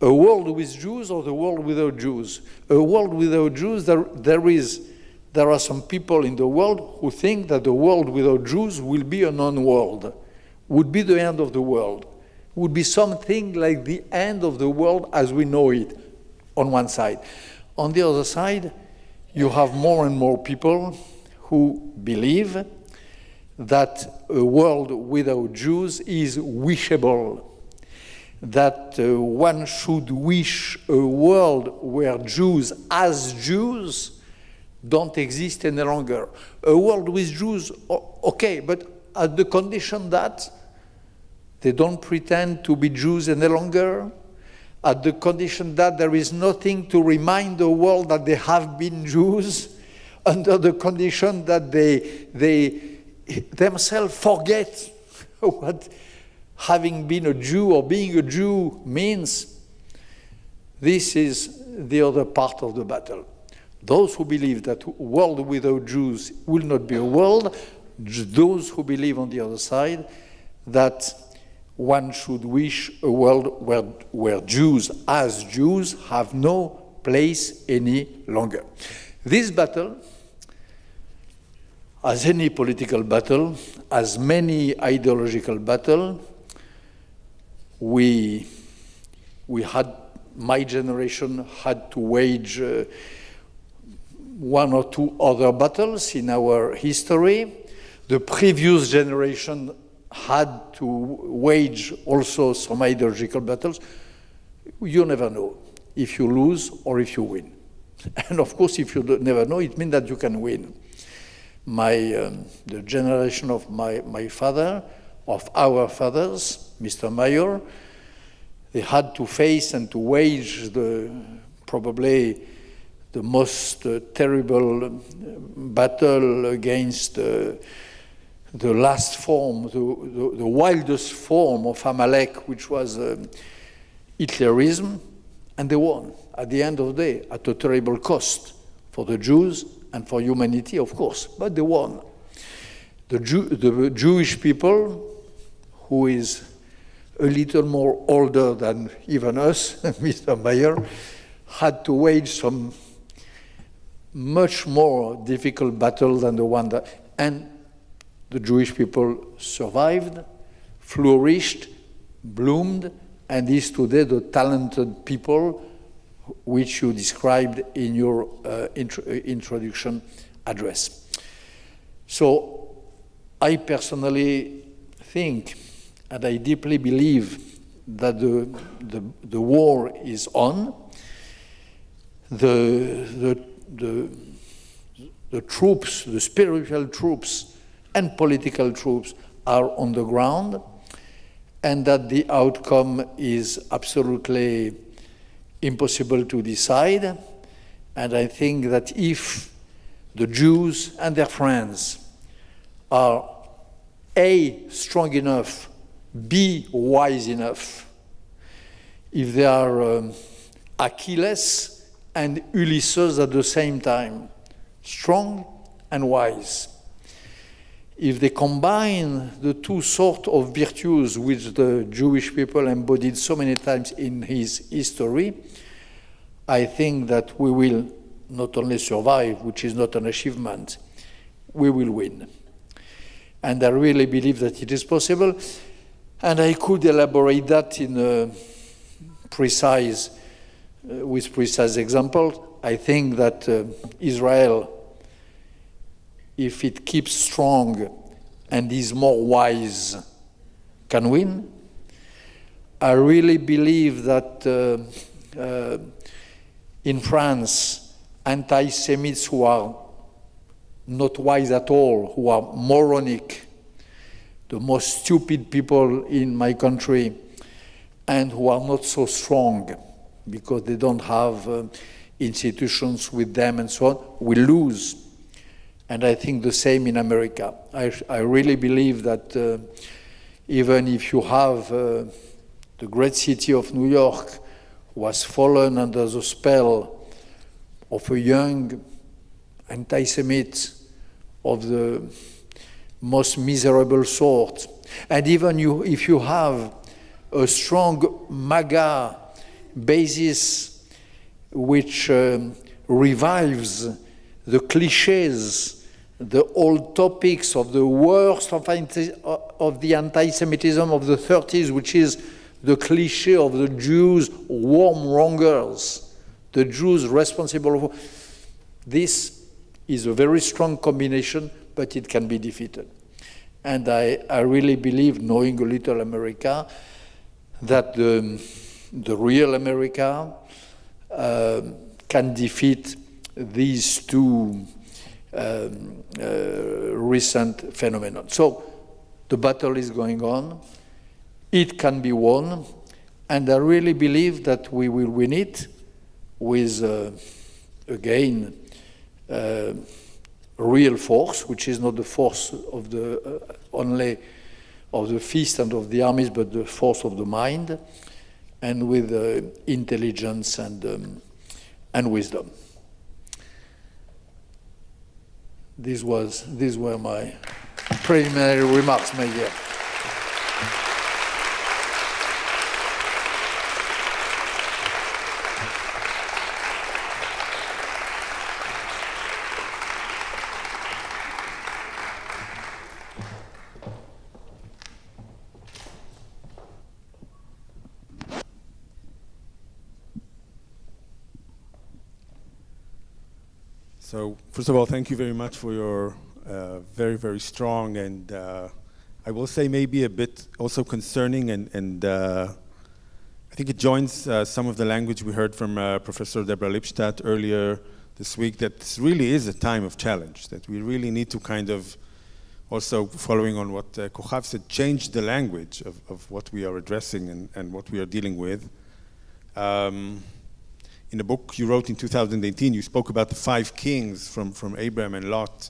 A world with Jews or the world without Jews? A world without Jews, there are some people in the world who think that the world without Jews will be a non-world, would be the end of the world, would be something like the end of the world as we know it, on one side. On the other side, you have more and more people who believe that a world without Jews is wishable, that one should wish a world where Jews as Jews don't exist any longer. A world with Jews, okay, but at the condition that they don't pretend to be Jews any longer, at the condition that there is nothing to remind the world that they have been Jews, under the condition that they themselves forget what having been a Jew or being a Jew means. This is the other part of the battle. Those who believe that a world without Jews will not be a world, those who believe on the other side that one should wish a world where Jews as Jews have no place any longer. This battle, as any political battle, as many ideological battles, we had, my generation had to wage one or two other battles in our history. The previous generation had to wage also some ideological battles. You never know if you lose or if you win. And of course, if you never know, it means that you can win. The generation of my father, of our fathers, Mr. Mayer, they had to face and to wage probably the most terrible battle against the last form, the wildest form of Amalek, which was Hitlerism, and they won at the end of the day at a terrible cost for the Jews and for humanity, of course, but they won. The Jewish people, who is a little more older than even us, Mr. Mayer, had to wage some much more difficult battle than the one that, and the Jewish people survived, flourished, bloomed, and is today the talented people which you described in your introduction address. So I personally think, and I deeply believe, that the war is on. The troops, the spiritual troops and political troops are on the ground, and that the outcome is absolutely impossible to decide. And I think that if the Jews and their friends are A, strong enough, B, wise enough, if they are Achilles and Ulysses at the same time, strong and wise, if they combine the two sorts of virtues which the Jewish people embodied so many times in his history, I think that we will not only survive, which is not an achievement, we will win. And I really believe that it is possible. And I could elaborate that in with precise examples. I think that Israel, if it keeps strong and is more wise, can win. I really believe that in France, anti-Semites who are not wise at all, who are moronic, the most stupid people in my country, and who are not so strong because they don't have institutions with them and so on, will lose. And I think the same in America. I really believe that even if you have the great city of New York was fallen under the spell of a young anti-Semite of the most miserable sort, and even if you have a strong MAGA basis which revives the cliches, the old topics of the worst of the anti-Semitism of the 30s, which is the cliche of the Jews warmongers, the Jews responsible for. This is a very strong combination, but it can be defeated. And I really believe, knowing a little America, that the real America can defeat these two recent phenomena. So the battle is going on. It can be won. And I really believe that we will win it with, again, real force, which is not the force of the only of the fist and of the armies, but the force of the mind, and with intelligence and wisdom. These were my preliminary remarks, my dear. So, first of all, thank you very much for your very, very strong and I will say maybe a bit also concerning and I think it joins some of the language we heard from Professor Deborah Lipstadt earlier this week, that this really is a time of challenge, that we really need to kind of, also following on what Kochav said, change the language of what we are addressing and what we are dealing with. In a book you wrote in 2018, you spoke about the 5 kings from Abraham and Lot.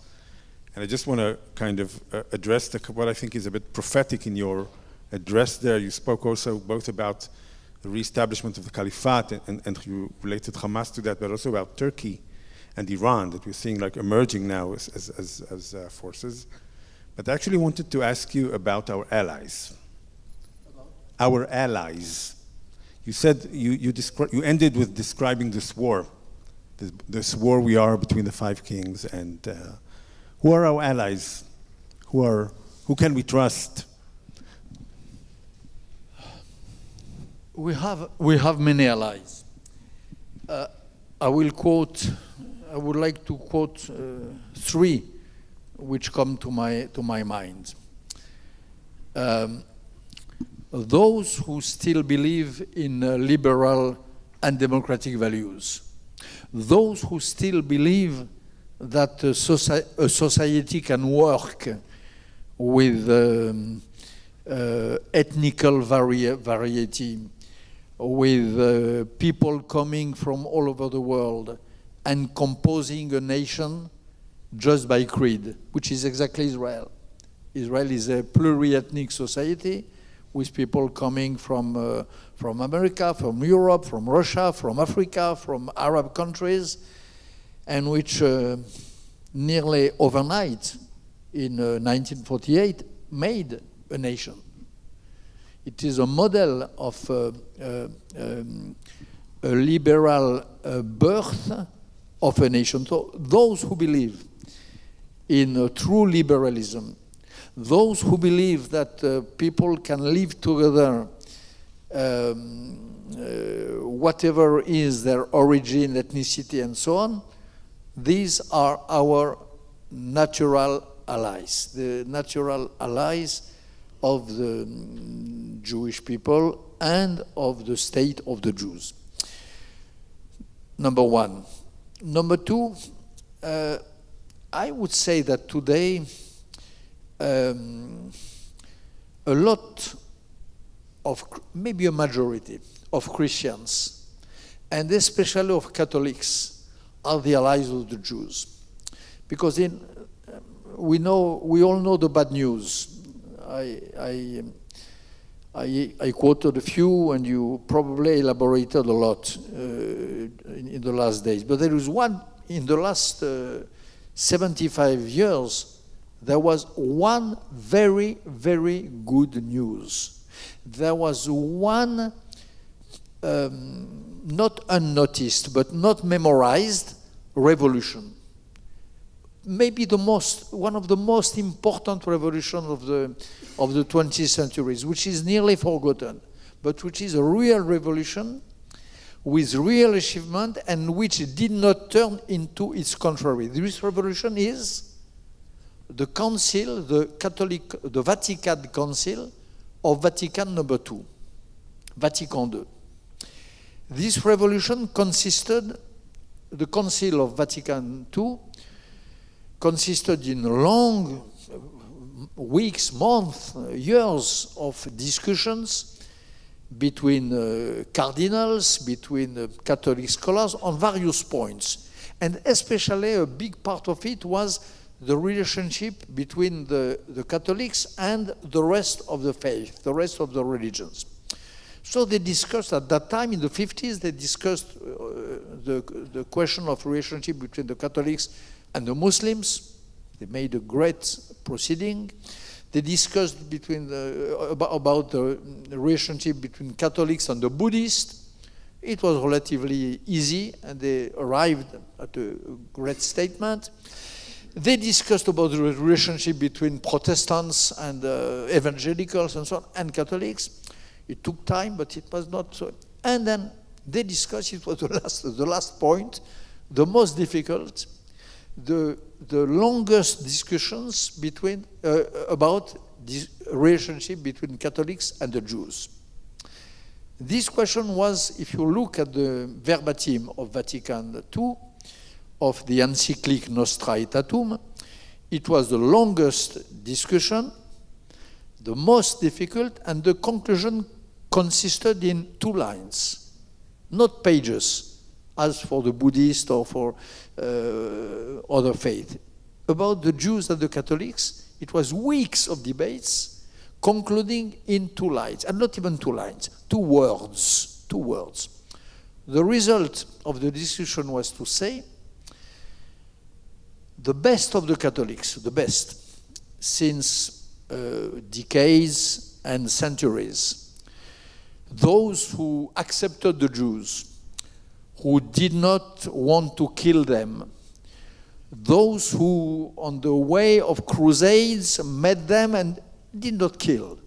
And I just want to kind of address what I think is a bit prophetic in your address there. You spoke also both about the reestablishment of the caliphate and you related Hamas to that, but also about Turkey and Iran that we're seeing like emerging now as forces. But I actually wanted to ask you about our allies. Our allies. You said you ended with describing this war we are between the 5 kings, and who are our allies? Who can we trust? We have many allies. I would like to quote 3 which come to my mind. Those who still believe in liberal and democratic values, those who still believe that a society can work with ethnical variety, with people coming from all over the world and composing a nation just by creed, which is exactly Israel. Israel is a pluri-ethnic society with people coming from America, from Europe, from Russia, from Africa, from Arab countries, and which nearly overnight in 1948 made a nation. It is a model of a liberal birth of a nation. So those who believe in true liberalism, those who believe that people can live together, whatever is their origin, ethnicity, and so on, these are our natural allies, the natural allies of the Jewish people and of the state of the Jews. Number 1. Number 2, I would say that today a lot of, maybe a majority of Christians, and especially of Catholics, are the allies of the Jews. Because we all know the bad news. I quoted a few, and you probably elaborated a lot in the last days. But there is one, in the last 75 years, there was one very, very good news. There was one not unnoticed, but not memorized revolution. Maybe one of the most important revolutions of the 20th centuries, which is nearly forgotten, but which is a real revolution with real achievement and which did not turn into its contrary. This revolution is the Council, the Vatican Council of Vatican II, Vatican II. This revolution the Council of Vatican II consisted in long weeks, months, years of discussions between cardinals, between Catholic scholars on various points. And especially a big part of it was the relationship between the Catholics and the rest of the faith, the rest of the religions. So they discussed at that time, in the 50s, they discussed the question of relationship between the Catholics and the Muslims. They made a great proceeding. They discussed about the relationship between Catholics and the Buddhists. It was relatively easy, and they arrived at a great statement. They discussed about the relationship between Protestants and evangelicals and so on, and Catholics. It took time, but it was not so. And then they discussed, it was the last point, the most difficult, the longest discussions about this relationship between Catholics and the Jews. This question was, if you look at the verbatim of Vatican II, of the encyclic Nostra Aetatum, it was the longest discussion, the most difficult, and the conclusion consisted in 2 lines, not pages, as for the Buddhist or for other faith. About the Jews and the Catholics, it was weeks of debates, concluding in 2 lines, and not even 2 lines, 2 words, 2 words. The result of the discussion was to say, the best of the Catholics, the best, since decades and centuries, those who accepted the Jews, who did not want to kill them, those who on the way of crusades met them and did not kill,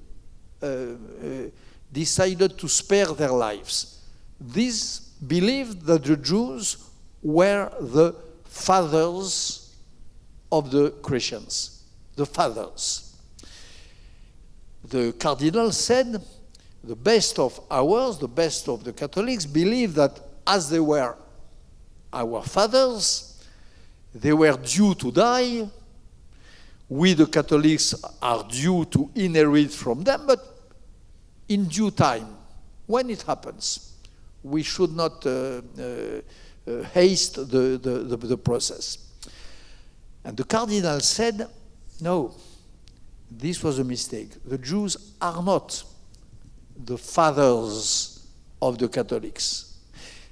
decided to spare their lives. These believed that the Jews were the fathers of the Christians, the fathers. The cardinal said, the best of ours, the best of the Catholics, believe that as they were our fathers, they were due to die. We, the Catholics, are due to inherit from them, but in due time, when it happens, we should not haste the process. And the cardinal said, no, this was a mistake. The Jews are not the fathers of the Catholics.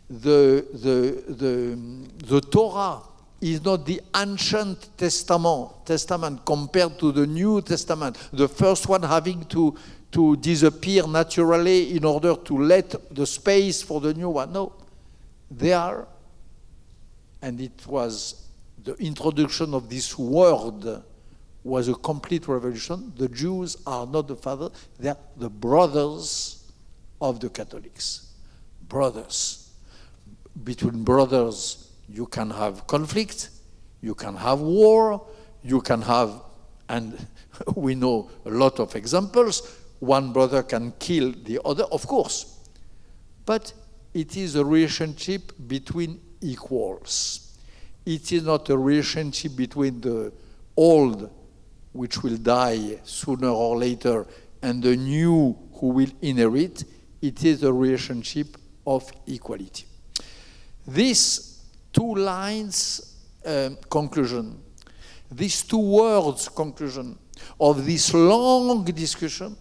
The Torah is not the ancient testament compared to the New Testament, the first one having to disappear naturally in order to let the space for the new one. No, they are, and it was the introduction of this word was a complete revolution. The Jews are not the fathers, they are the brothers of the Catholics. Brothers. Between brothers, you can have conflict, you can have war, you can have, and we know a lot of examples, one brother can kill the other, of course. But it is a relationship between equals. It is not a relationship between the old, which will die sooner or later, and the new, who will inherit. It is a relationship of equality. These 2 lines conclusion, these 2 words conclusion of this long discussion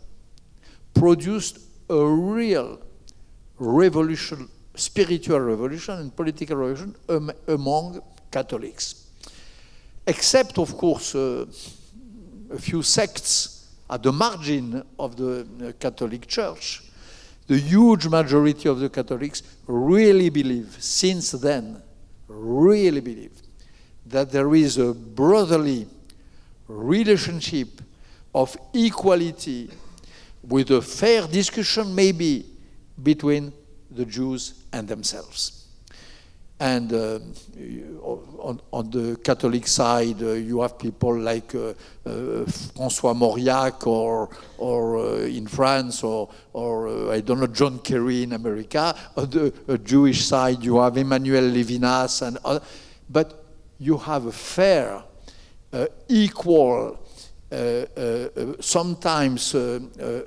produced a real revolution, spiritual revolution and political revolution among Catholics. Except, of course, a few sects at the margin of the Catholic Church. the huge majority of the Catholics really believe, since then, really believe that there is a brotherly relationship of equality with a fair discussion maybe between the Jews and themselves. And on the Catholic side, you have people like François Mauriac, or in France, or I don't know, John Kerry in America. On the Jewish side, you have Emmanuel Levinas, and but you have a fair, equal, sometimes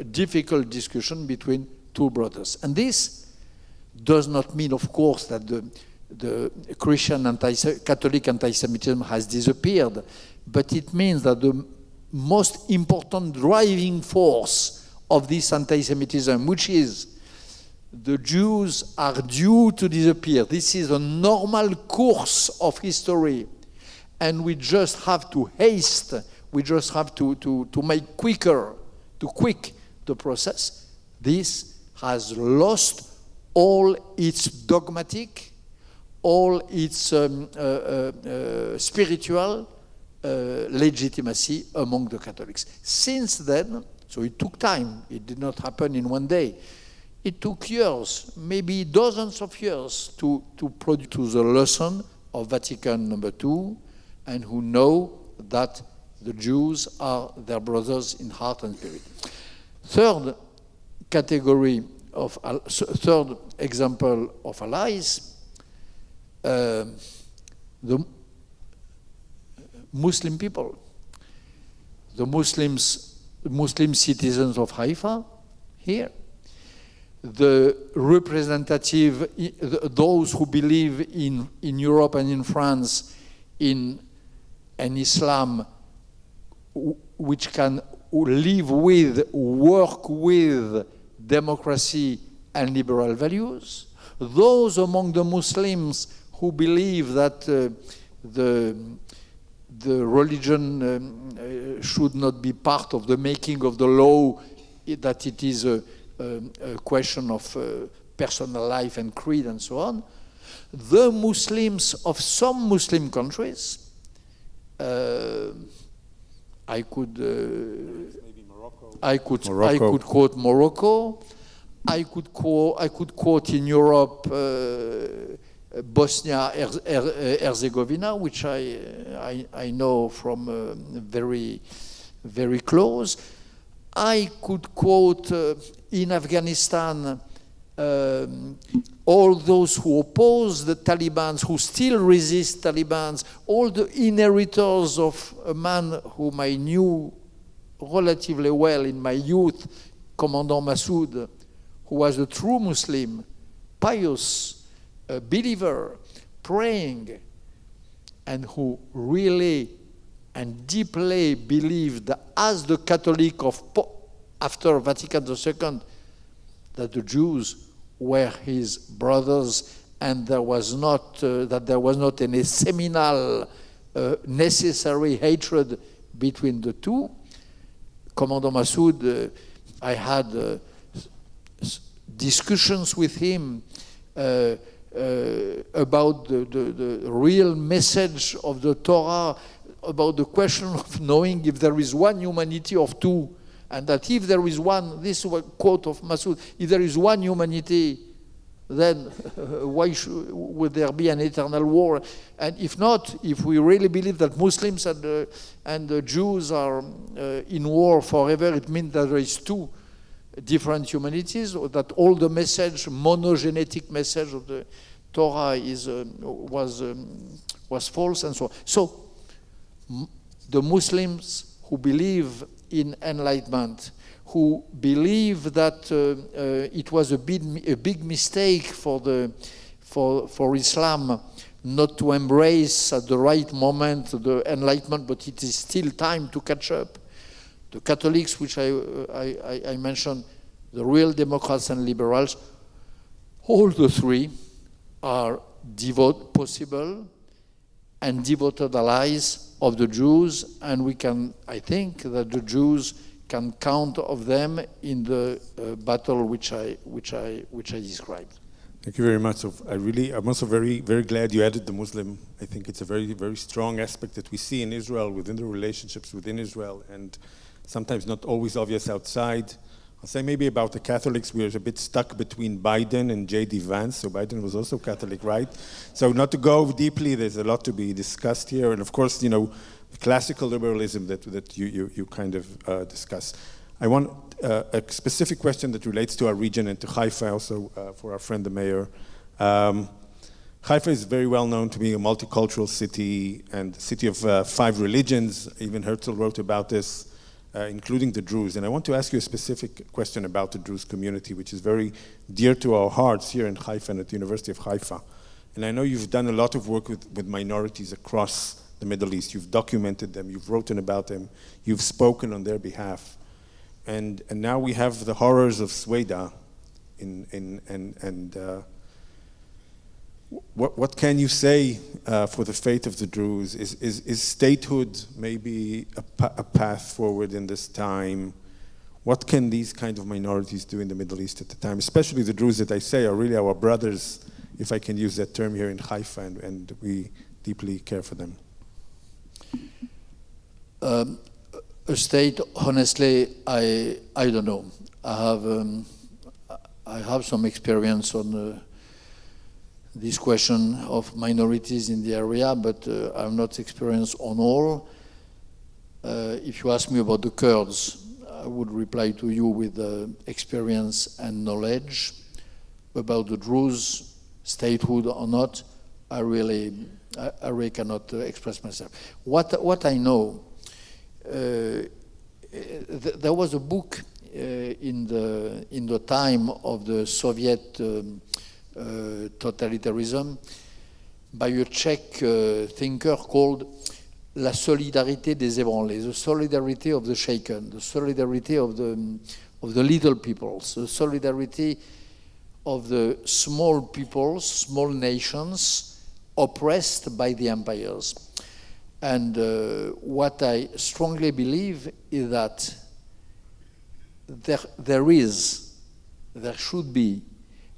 difficult discussion between two brothers. And this does not mean, of course, that the Christian Catholic anti-Semitism has disappeared, but it means that the most important driving force of this anti-Semitism, which is the Jews are due to disappear. This is a normal course of history, and we just have to haste, we just have to make quick the process. This has lost all its dogmatic, all its spiritual legitimacy among the Catholics. Since then, so it took time, it did not happen in one day. It took years, maybe dozens of years, to produce the lesson of Vatican II, and who know that the Jews are their brothers in heart and spirit. Third example of allies, the Muslim people, the Muslim citizens of Haifa here, the representative, those who believe in Europe and in France in an Islam which can live with, work with democracy and liberal values, those among the Muslims who believe that the religion should not be part of the making of the law, that it is a question of personal life and creed and so on. The Muslims of some Muslim countries, I could quote Morocco. I could quote in Europe Bosnia Herzegovina, which I know from very, very close. I could quote in Afghanistan all those who oppose the Taliban, who still resist Taliban, all the inheritors of a man whom I knew relatively well in my youth, Commandant Massoud, who was a true Muslim, pious, a believer, praying, and who really and deeply believed, as the Catholic after Vatican II, that the Jews were his brothers, and there was not any seminal necessary hatred between the two. Commandant Massoud, I had discussions with him about the real message of the Torah, about the question of knowing if there is one humanity of two, and that if there is one, this was a quote of Massoud, if there is one humanity, then why would there be an eternal war? And if not, if we really believe that Muslims and the Jews are in war forever, it means that there is two different humanities, or that all the message, monogenetic message of the Torah was false, and so on. So the Muslims who believe in enlightenment, who believe that it was a big mistake for Islam not to embrace at the right moment the enlightenment, but it is still time to catch up. The Catholics, which I mentioned, the real Democrats and liberals, all the three are possible and devoted allies of the Jews, and I think that the Jews can count of them in the battle which I described. Thank you very much. So I'm also very, very glad you added the Muslim. I think it's a very, very strong aspect that we see in Israel, within the relationships within Israel, and sometimes not always obvious outside. I'll say maybe about the Catholics, we're a bit stuck between Biden and J.D. Vance. So Biden was also Catholic, right? So not to go deeply, there's a lot to be discussed here. And of course, the classical liberalism that you kind of discuss. I want a specific question that relates to our region and to Haifa, also for our friend the mayor. Haifa is very well known to be a multicultural city and a city of 5 religions. Even Herzl wrote about this. Including the Druze. And I want to ask you a specific question about the Druze community, which is very dear to our hearts here in Haifa and at the University of Haifa. And I know you've done a lot of work with minorities across the Middle East. You've documented them, you've written about them, you've spoken on their behalf. And now we have the horrors of Sweda. What can you say for the fate of the Druze? Is statehood maybe a path forward in this time? What can these kind of minorities do in the Middle East at the time? Especially the Druze that I say are really our brothers, if I can use that term here in Haifa, and we deeply care for them. A state, honestly, I don't know. I have some experience on this question of minorities in the area, but I'm not experienced on all. If you ask me about the Kurds, I would reply to you with experience and knowledge. About the Druze, statehood or not, I really cannot express myself. What I know, there was a book in the time of the Soviet totalitarianism by a Czech thinker called La solidarité des ébranlés, the solidarity of the shaken, the solidarity of the little peoples, the solidarity of the small peoples, small nations oppressed by the empires. And what I strongly believe is that there should be,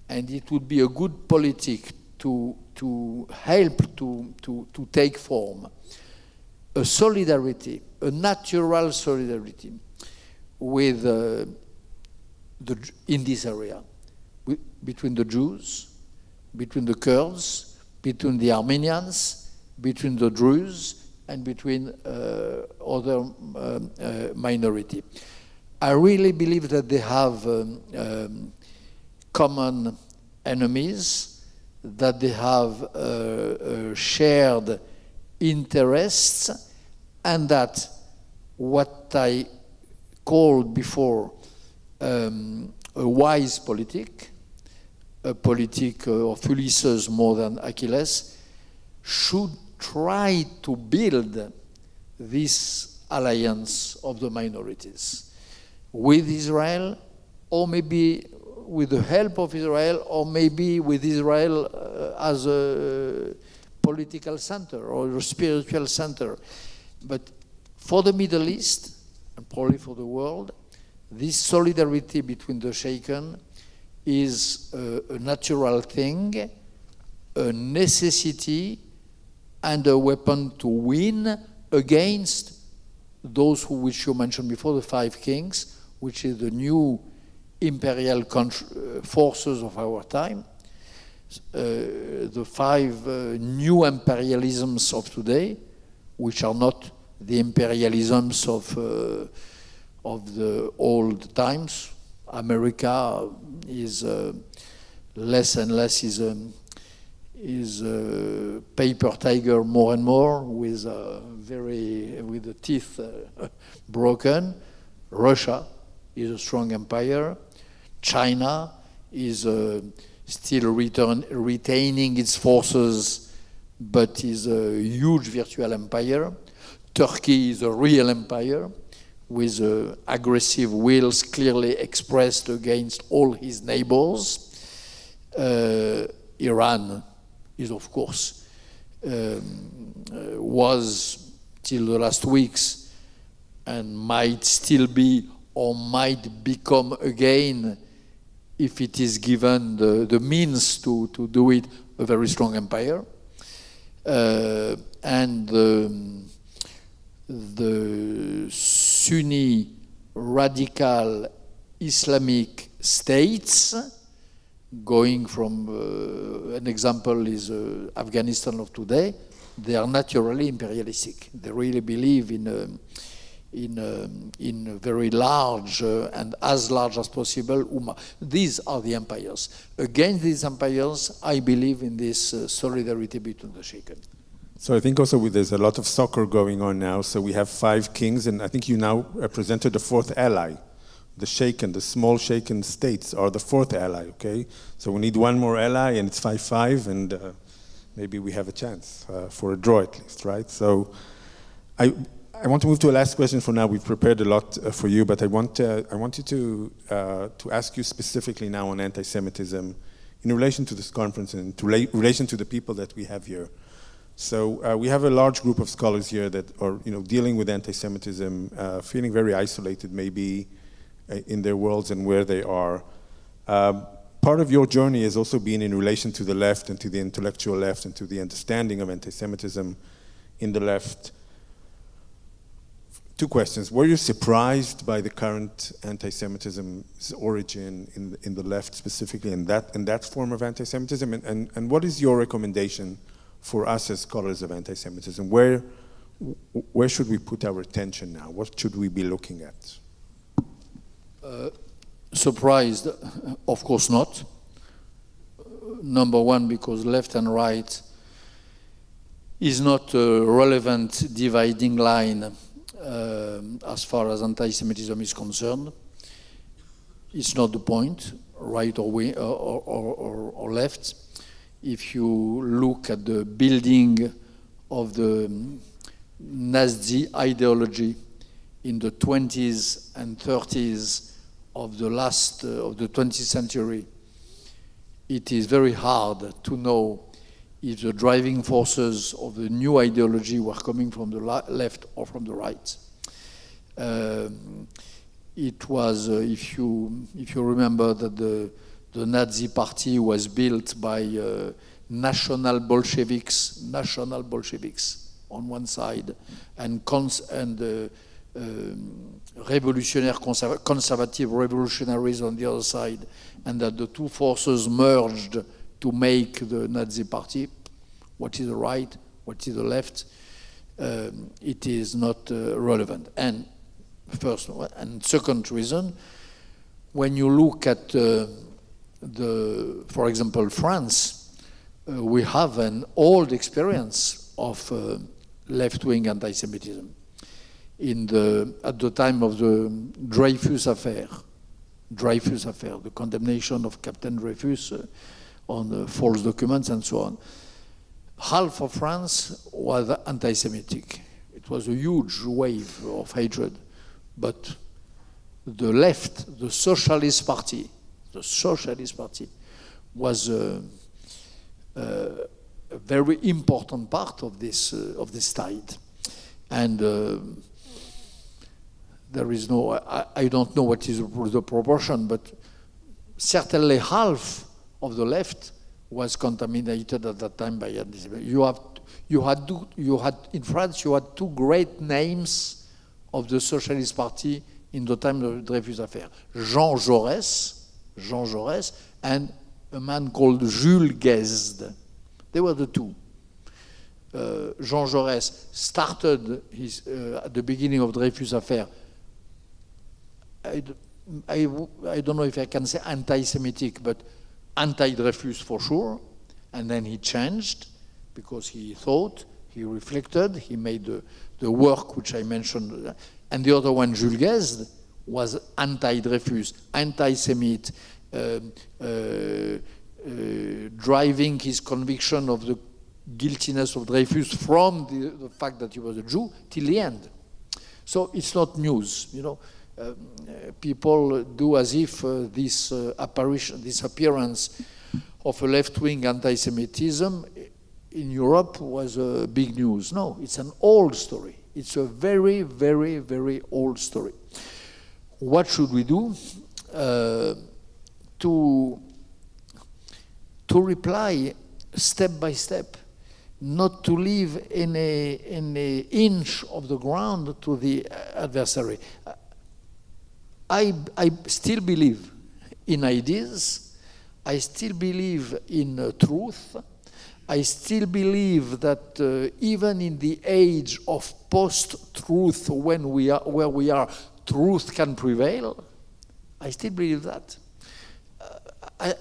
and it would be a good politic to help to take form, a solidarity, a natural solidarity with in this area, between the Jews, between the Kurds, between the Armenians, between the Druze, and between other minority. I really believe that they have common enemies, that they have shared interests, and that what I called before a wise politic, a politic of Ulysses more than Achilles, should try to build this alliance of the minorities with Israel, or maybe with the help of Israel, or maybe with Israel as a political center or a spiritual center. But for the Middle East, and probably for the world, this solidarity between the shaken is a natural thing, a necessity, and a weapon to win against those which you mentioned before, the 5 kings, which is the new imperial forces of our time, the 5 new imperialisms of today, which are not the imperialisms of the old times. America is less and less is a paper tiger more and more, with the teeth broken. Russia is a strong empire. China is still retaining its forces, but is a huge virtual empire. Turkey is a real empire with aggressive wills clearly expressed against all his neighbors. Iran is, of course, was till the last weeks and might still be or might become again, if it is given the means to do it, a very strong empire. And the Sunni radical Islamic states, going from, an example is Afghanistan of today, they are naturally imperialistic. They really believe in a very large and as large as possible Ummah. These are the empires. Against these empires, I believe in this solidarity between the Sheikh. So I think also there's a lot of soccer going on now. So we have 5 kings, and I think you now represented the 4th ally. The Shaken, the small Shaken states are the 4th ally, okay? So we need one more ally, and it's 5-5, and maybe we have a chance for a draw at least, right? So I want to move to a last question for now. We've prepared a lot for you, but I want you to ask you specifically now on anti-Semitism in relation to this conference and in relation to the people that we have here. So we have a large group of scholars here that are, dealing with anti-Semitism, feeling very isolated maybe in their worlds and where they are. Part of your journey has also been in relation to the left and to the intellectual left and to the understanding of anti-Semitism in the left. 2 questions. Were you surprised by the current anti-Semitism's origin in the left specifically, in that form of anti-Semitism? And what is your recommendation for us as scholars of anti-Semitism? Where should we put our attention now? What should we be looking at? Surprised? Of course not. Number one, because left and right is not a relevant dividing line as far as anti-Semitism is concerned. It's not the point, right or left. If you look at the building of the Nazi ideology in the 20s and 30s of the 20th century, it is very hard to know if the driving forces of the new ideology were coming from the left or from the right. It was, if you remember, that the Nazi party was built by national Bolsheviks on one side, and conservative revolutionaries on the other side, and that the 2 forces merged to make the Nazi party. What is the right? What is the left? It is not relevant. And first and second reason, when you look at for example, France, we have an old experience of left-wing anti-Semitism. At the time of the Dreyfus affair, the condemnation of Captain Dreyfus on false documents and so on, half of France was anti-Semitic. It was a huge wave of hatred. But the left, the Socialist Party, was a very important part of this tide. And there is no, I don't know what is the proportion, but certainly half of the left was contaminated at that time by antisemitism. In France, you had 2 great names of the Socialist Party in the time of the Dreyfus affair. Jean Jaurès, and a man called Jules Guesde. They were the 2. Jean Jaurès started at the beginning of Dreyfus affair. I don't know if I can say anti-Semitic, but anti-Dreyfus for sure. And then he changed because he thought, he reflected, he made the work which I mentioned. And the other one, Jules Guesde, was anti-Dreyfus, anti-Semite, driving his conviction of the guiltiness of Dreyfus from the fact that he was a Jew till the end. So it's not news, people do as if this appearance of a left-wing anti-Semitism in Europe was big news. No, it's an old story. It's a very, very, very old story. what should we do to reply step by step, not to leave in a inch of the ground to the adversary. I still believe in ideas. I still believe in truth. I still believe that even in the age of post-truth, where we are, truth can prevail. I still believe that. I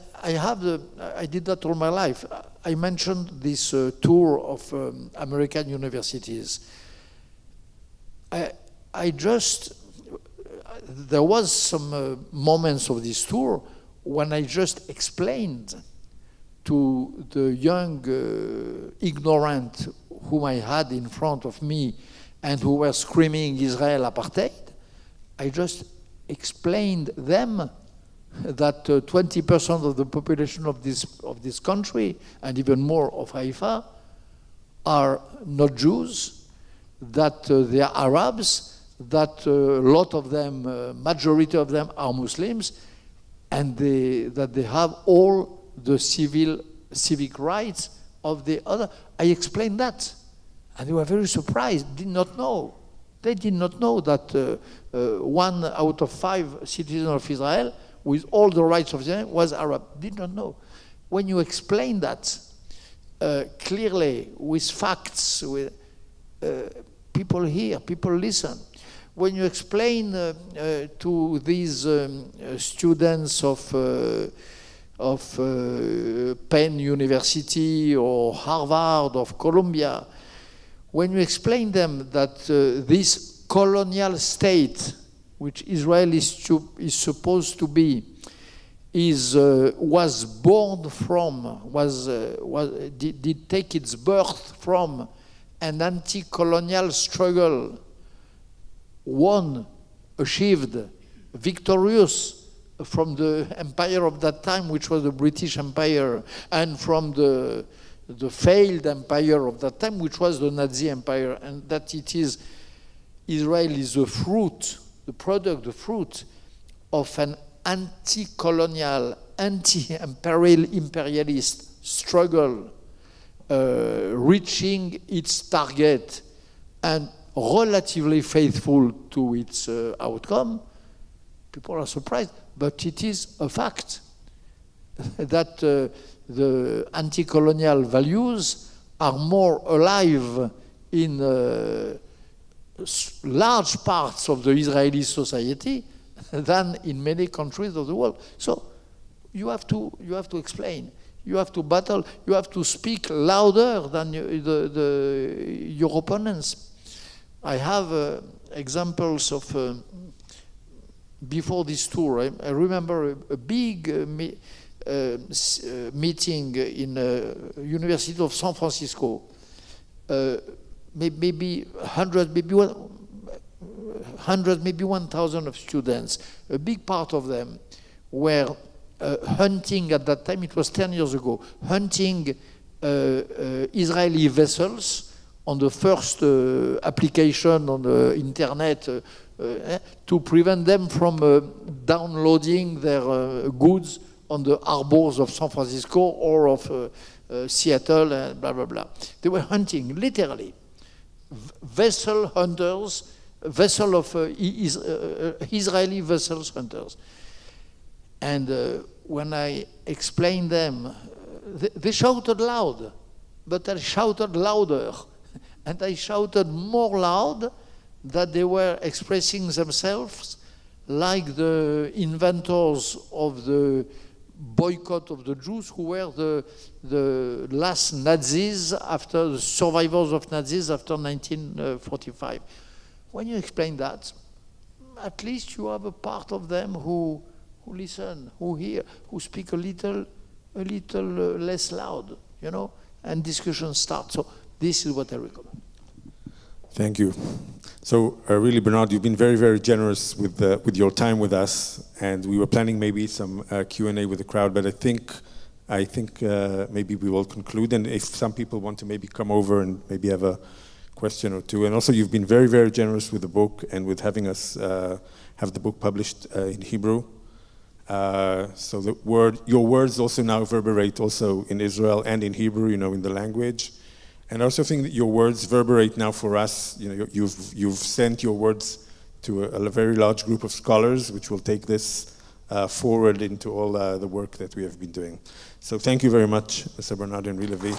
did that all my life. I mentioned this tour of American universities. There was some moments of this tour when I just explained to the young ignorant whom I had in front of me and who were screaming Israel apartheid, I just explained them that 20% of the population of this country, and even more of Haifa, are not Jews, that they are Arabs, that a lot of them, majority of them are Muslims, and that they have all the civic rights of the other. I explained that, and they were very surprised, did not know. They did not know that 1 out of 5 citizens of Israel with all the rights of Israel was Arab. Did not know. When you explain that clearly with facts, with people hear, people listen. When you explain to these students of Penn University or Harvard, of Columbia, when you explain them that this colonial state, which Israel is supposed to be, was born from, did take its birth from an anti-colonial struggle, won, achieved, victorious from the empire of that time, which was the British Empire, and from the failed empire of that time, which was the Nazi Empire, and that Israel is the fruit, the product, the fruit of an anti-colonial, anti-imperialist struggle, reaching its target and relatively faithful to its outcome. People are surprised, but it is a fact that the anti-colonial values are more alive in large parts of the Israeli society than in many countries of the world. So you have to explain, you have to battle, you have to speak louder than your opponents. I have examples of before this tour. I remember a big meeting in University of San Francisco. Maybe 100, maybe 1,000 of students. A big part of them were hunting at that time. It was 10 years ago. Hunting Israeli vessels on the first application on the internet to prevent them from downloading their goods on the harbors of San Francisco or of Seattle and blah, blah, blah. They were hunting, literally. Vessel hunters, Israeli vessels hunters. And when I explained them, they shouted loud, but I shouted louder. And I shouted more loud that they were expressing themselves like the inventors of the boycott of the Jews, who were the last Nazis, after the survivors of Nazis after 1945. When you explain that, at least you have a part of them who listen, who hear, who speak a little less loud, you know, and discussions start. So this is what I recommend. Thank you. So really, Bernard, you've been very, very generous with your time with us, and we were planning maybe some Q&A with the crowd, but I think maybe we will conclude, and if some people want to maybe come over and maybe have a question or two. And also you've been very, very generous with the book and with having us have the book published in Hebrew. So your words also now reverberate also in Israel and in Hebrew, in the language. And I also think that your words reverberate now for us. You've sent your words to a very large group of scholars, which will take this forward into all the work that we have been doing. So thank you very much, Mr. Bernard-Henri Levy.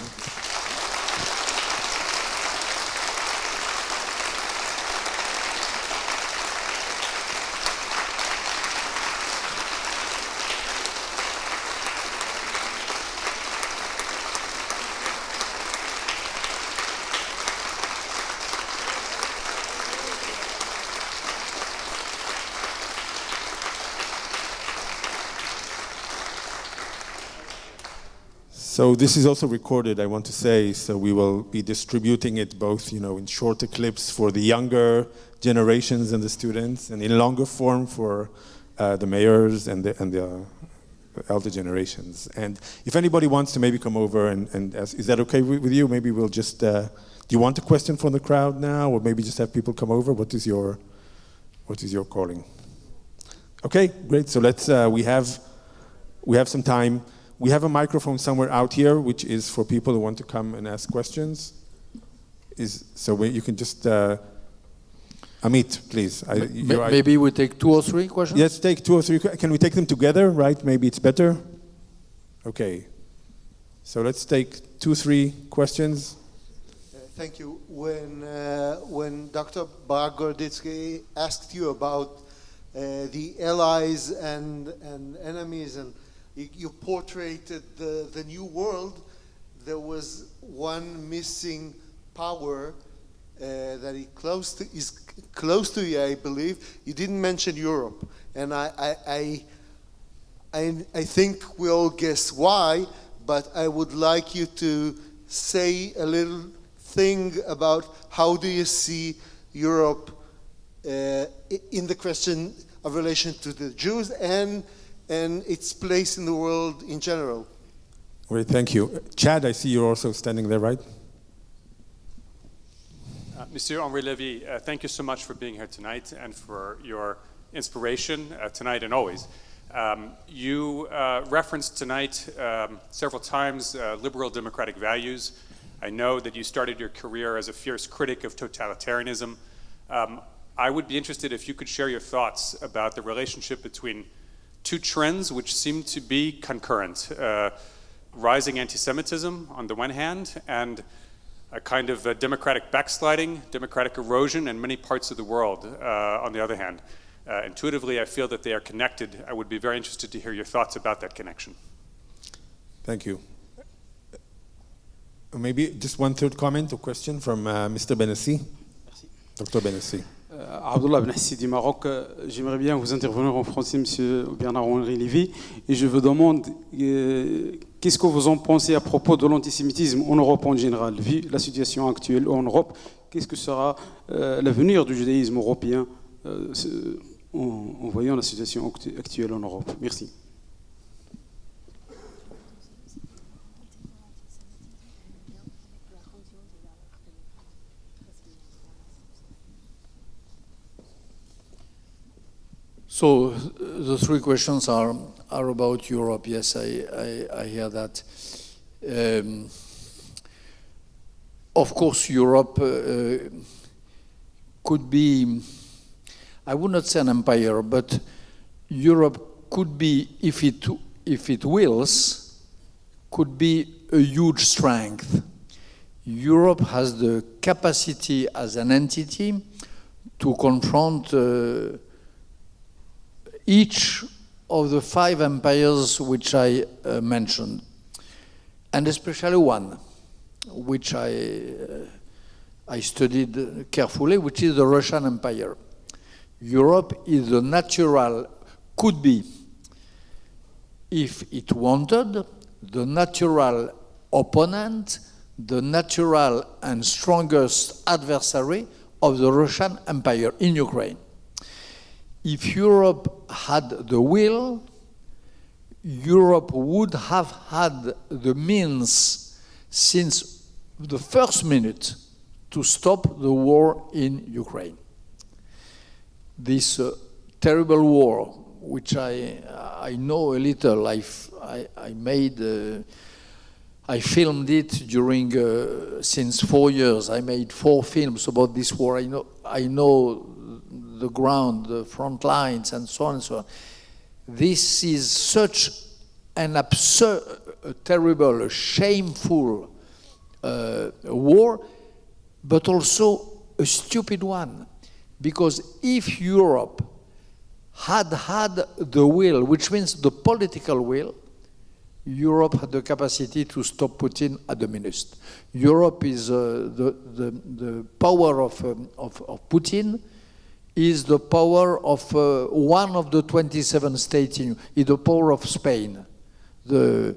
So this is also recorded, I want to say, so we will be distributing it both, in shorter clips for the younger generations and the students, and in longer form for the mayors and the elder generations. And if anybody wants to maybe come over and ask, is that okay with you? Maybe we'll just, do you want a question from the crowd now, or maybe just have people come over? What is your calling? Okay, great. So let's, we have some time. We have a microphone somewhere out here, which is for people who want to come and ask questions. So you can just, Amit, please. Maybe we take 2 or 3 questions? Yes, take 2 or 3. Can we take them together, right? Maybe it's better? Okay. So let's take 2, 3 questions. Thank you. When Dr. Bar-Gorditsky asked you about the allies and enemies, and you portrayed the new world, there was one missing power that is close to you, I believe. You didn't mention Europe, and I think we all guess why, but I would like you to say a little thing about how do you see Europe in the question of relation to the Jews and its place in the world in general. Great, thank you. Chad, I see you're also standing there, right? Monsieur Henri Levy, thank you so much for being here tonight and for your inspiration tonight and always. You referenced tonight several times liberal democratic values. I know that you started your career as a fierce critic of totalitarianism. I would be interested if you could share your thoughts about the relationship between 2 trends which seem to be concurrent. Rising anti-Semitism on the one hand, and a kind of democratic backsliding, democratic erosion in many parts of the world on the other hand. Intuitively, I feel that they are connected. I would be very interested to hear your thoughts about that connection. Thank you. Maybe just one third comment or question from Mr. Benassi. Dr. Benassi. Abdullah Benassi du Maroc, j'aimerais bien vous intervenir en français, Monsieur Bernard-Henri Levy, et je vous demande qu'est-ce que vous en pensez à propos de l'antisémitisme en Europe en général, vu la situation actuelle en Europe, qu'est-ce que sera l'avenir du judaïsme européen en voyant la situation actuelle en Europe. Merci. So the 3 questions are about Europe. Yes, I hear that. Of course, Europe could be, I would not say an empire, but Europe could be, if it wills, could be a huge strength. Europe has the capacity as an entity to confront each of the 5 empires which I mentioned, and especially one, which I studied carefully, which is the Russian Empire. Europe is the natural, could be, if it wanted, the natural opponent, the natural and strongest adversary of the Russian Empire in Ukraine. If Europe had the will, Europe would have had the means since the first minute to stop the war in Ukraine. This terrible war, which I know a little, I filmed it during, since 4 years. I made 4 films about this war. I know the ground, the front lines, and so on and so on. This is such an absurd, a terrible, a shameful war, but also a stupid one. Because if Europe had the will, which means the political will, Europe had the capacity to stop Putin at the minute. Europe is the power of Putin is the power of one of the 27 states in the power of Spain. The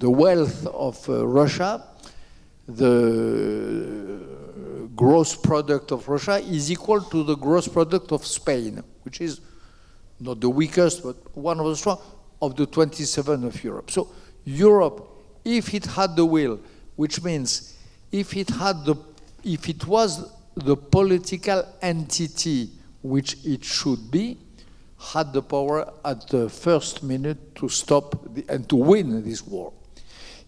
wealth of Russia, the gross product of Russia is equal to the gross product of Spain, which is not the weakest, but one of the strong of the 27 of Europe. So Europe, if it had the will, which means if it was the political entity which it should be, had the power at the first minute to stop and to win this war.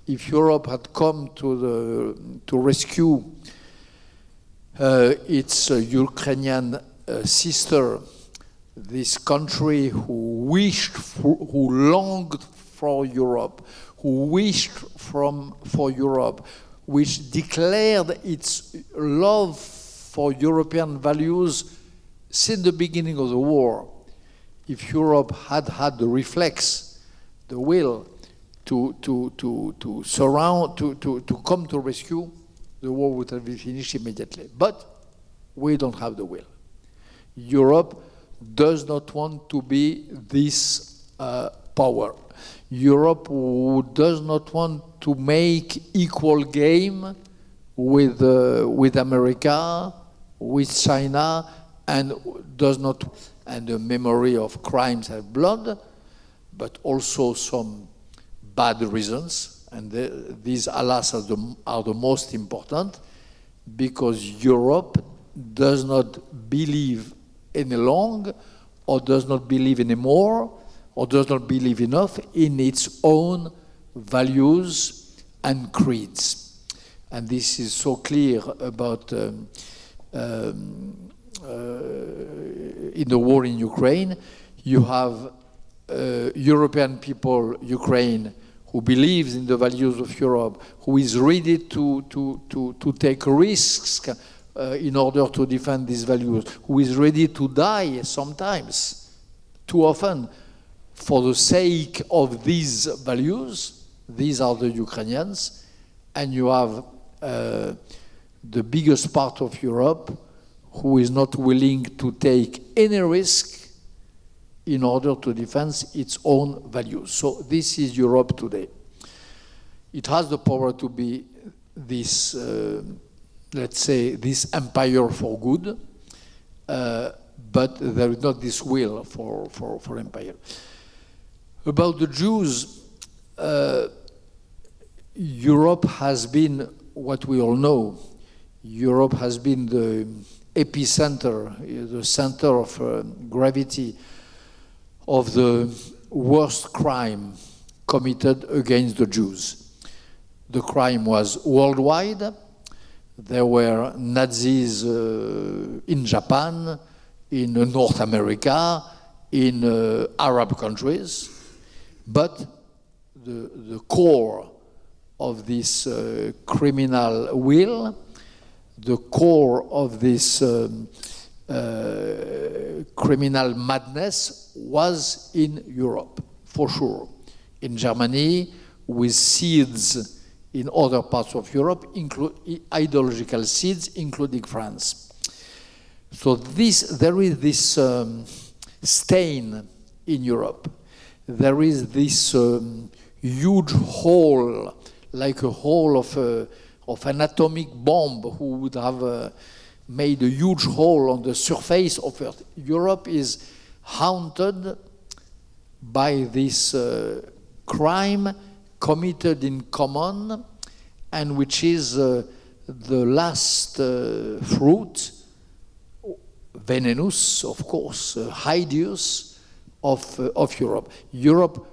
If Europe had come to rescue its Ukrainian sister, this country who longed for Europe, who wished for Europe, which declared its love for European values since the beginning of the war. If Europe had the reflex, the will to come to rescue, the war would have been finished immediately. But we don't have the will. Europe does not want to be this power. Europe does not want to make equal game with America, with China, and does not. And the memory of crimes and blood, but also some bad reasons, and these, alas, are the most important, because Europe does not believe any longer, or does not believe anymore, or does not believe enough in its own values and creeds. And this is so clear about in the war in Ukraine. You have European people, Ukraine, who believes in the values of Europe, who is ready to take risks in order to defend these values, who is ready to die sometimes, too often, for the sake of these values. These are the Ukrainians. And you have the biggest part of Europe who is not willing to take any risk in order to defend its own values. So this is Europe today. It has the power to be this, let's say, this empire for good, but there is not this will for empire. About the Jews, Europe has been, what we all know, Europe has been the epicenter, the center of gravity of the worst crime committed against the Jews. The crime was worldwide. There were Nazis in Japan, in North America, in Arab countries. But the core of this criminal will, the core of this criminal madness was in Europe, for sure. In Germany, with seeds in other parts of Europe, ideological seeds, including France. So there is this stain in Europe. There is this huge hole, like a hole of an atomic bomb, who would have made a huge hole on the surface of Earth. Europe is haunted by this crime committed in common, and which is the last fruit, venomous, of course, hideous of Europe. Europe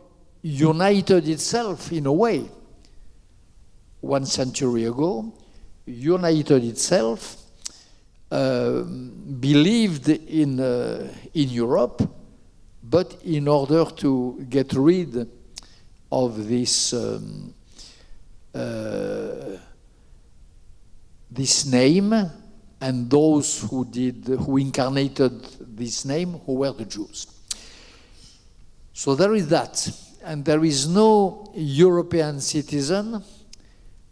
united itself in a way 1 century ago, united itself, believed in Europe, but in order to get rid of this this name and those who incarnated this name, who were the Jews. So there is that, and there is no European citizen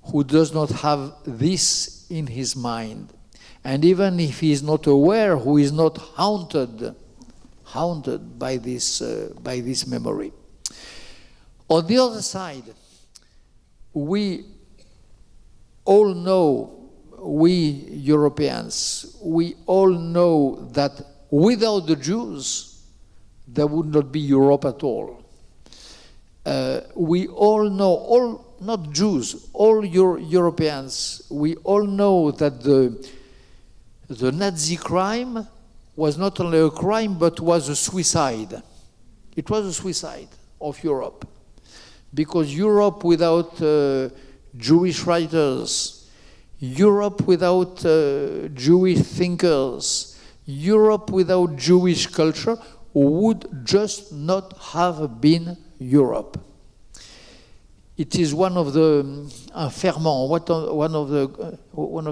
who does not have this in his mind. And even if he is not aware, who is not haunted by this memory. On the other side, we all know, we Europeans, we all know that without the Jews, there would not be Europe at all. We all know, all not Jews, all Europeans, we all know that the Nazi crime was not only a crime, but was a suicide. It was a suicide of Europe. Because Europe without Jewish writers, Europe without Jewish thinkers, Europe without Jewish culture would just not have been Europe. It is one of the ferment, one of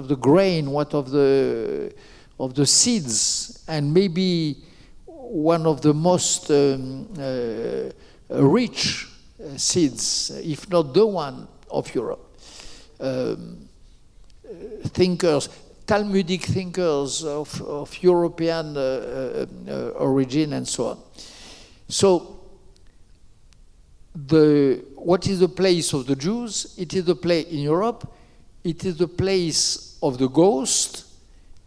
the grain, one of the seeds, and maybe one of the most rich seeds, if not the one of Europe. Thinkers, Talmudic thinkers of European origin and so on. So, what is the place of the Jews? It is the place in Europe. It is the place of the ghost.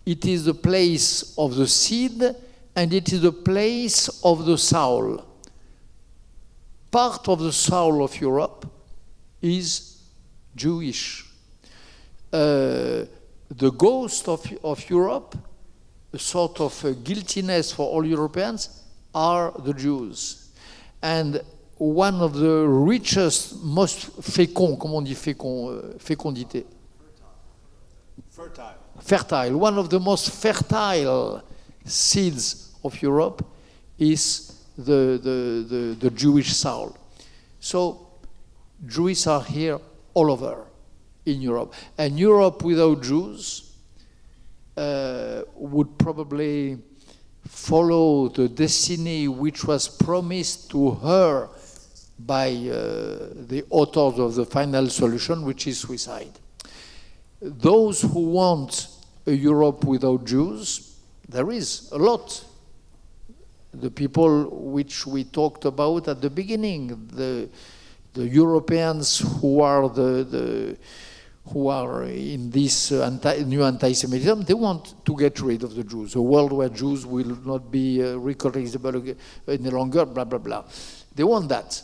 It is the place of the seed, and it is the place of the soul. Part of the soul of Europe is Jewish. The ghost of Europe, a sort of guiltiness for all Europeans, are the Jews. And one of the richest, most fécond, comment on dit fécond, fécondité? Fertile. One of the most fertile seeds of Europe is the Jewish soul. So Jews are here all over in Europe. And Europe without Jews would probably follow the destiny which was promised to her by the authors of the final solution, which is suicide. Those who want a Europe without Jews, there is a lot. The people which we talked about at the beginning, the Europeans who are who are in this new anti-Semitism, they want to get rid of the Jews. A world where Jews will not be recognizable any longer, blah, blah, blah. They want that.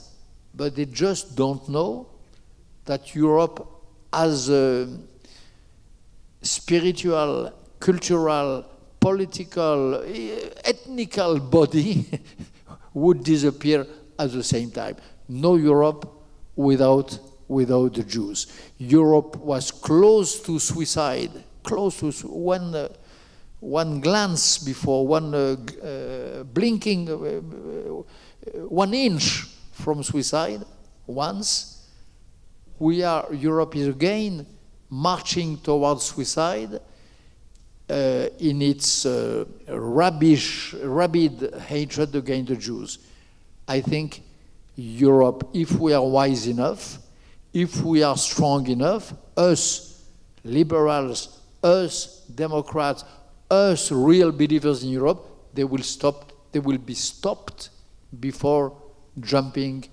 But they just don't know that Europe as a spiritual, cultural, political, ethnical body would disappear at the same time. No Europe without the Jews. Europe was close to suicide, close to one glance before, one blinking, 1 inch from suicide. Once Europe is again marching towards suicide in its rabid hatred against the Jews. I think Europe, if we are wise enough, if we are strong enough, us liberals, us Democrats, us real believers in Europe, they will be stopped before jumping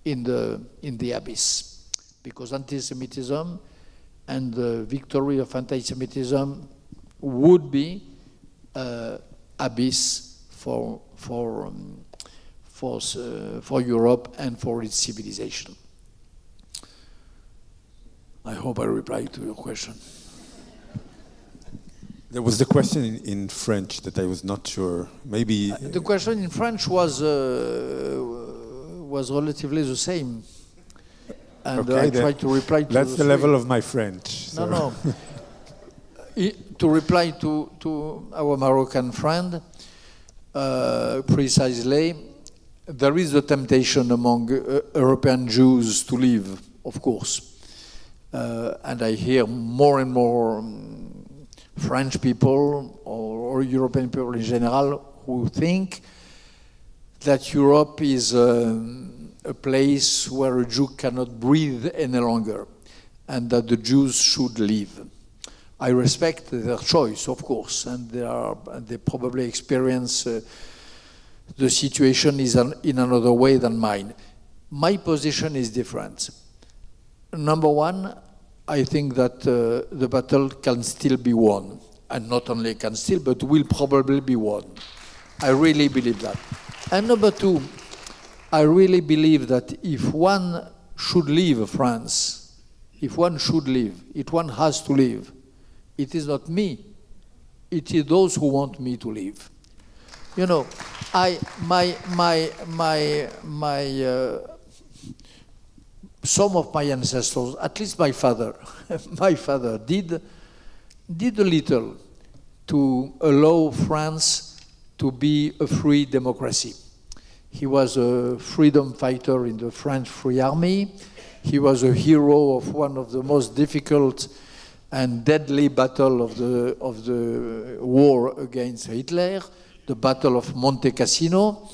in the abyss. Because anti-Semitism and the victory of anti-Semitism would be abyss for Europe and for its civilization. I hope I replied to your question. There was the question in French that I was not sure. Maybe The question in French was relatively the same. And I tried to reply to that's the level of my French. No, so. no. To reply to our Moroccan friend, precisely, there is a temptation among European Jews to leave, of course. And I hear more and more French people or European people in general who think that Europe is a place where a Jew cannot breathe any longer and that the Jews should leave. I respect their choice, of course, and they probably experience the situation in another way than mine. My position is different. Number one, I think that the battle can still be won, and not only can still, but will probably be won. I really believe that. And number two, I really believe that if one should leave France, if one should leave, if one has to leave, it is not me, it is those who want me to leave. You know, some of my ancestors, at least my father, did a little to allow France to be a free democracy. He was a freedom fighter in the French Free Army. He was a hero of one of the most difficult and deadly battle of the war against Hitler, the Battle of Monte Cassino.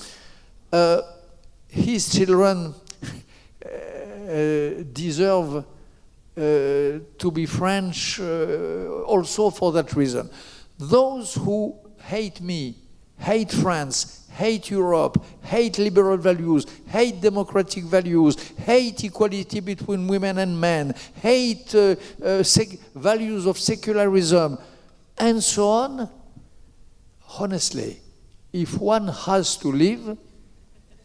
His children deserve to be French also for that reason. Those who hate me, hate France, hate Europe, hate liberal values, hate democratic values, hate equality between women and men, hate values of secularism, and so on. Honestly, if one has to live,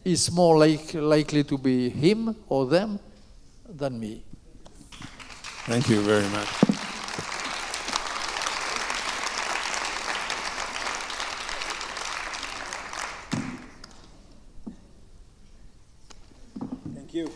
it's more likely to be him or them than me. Thank you very much. Thank you.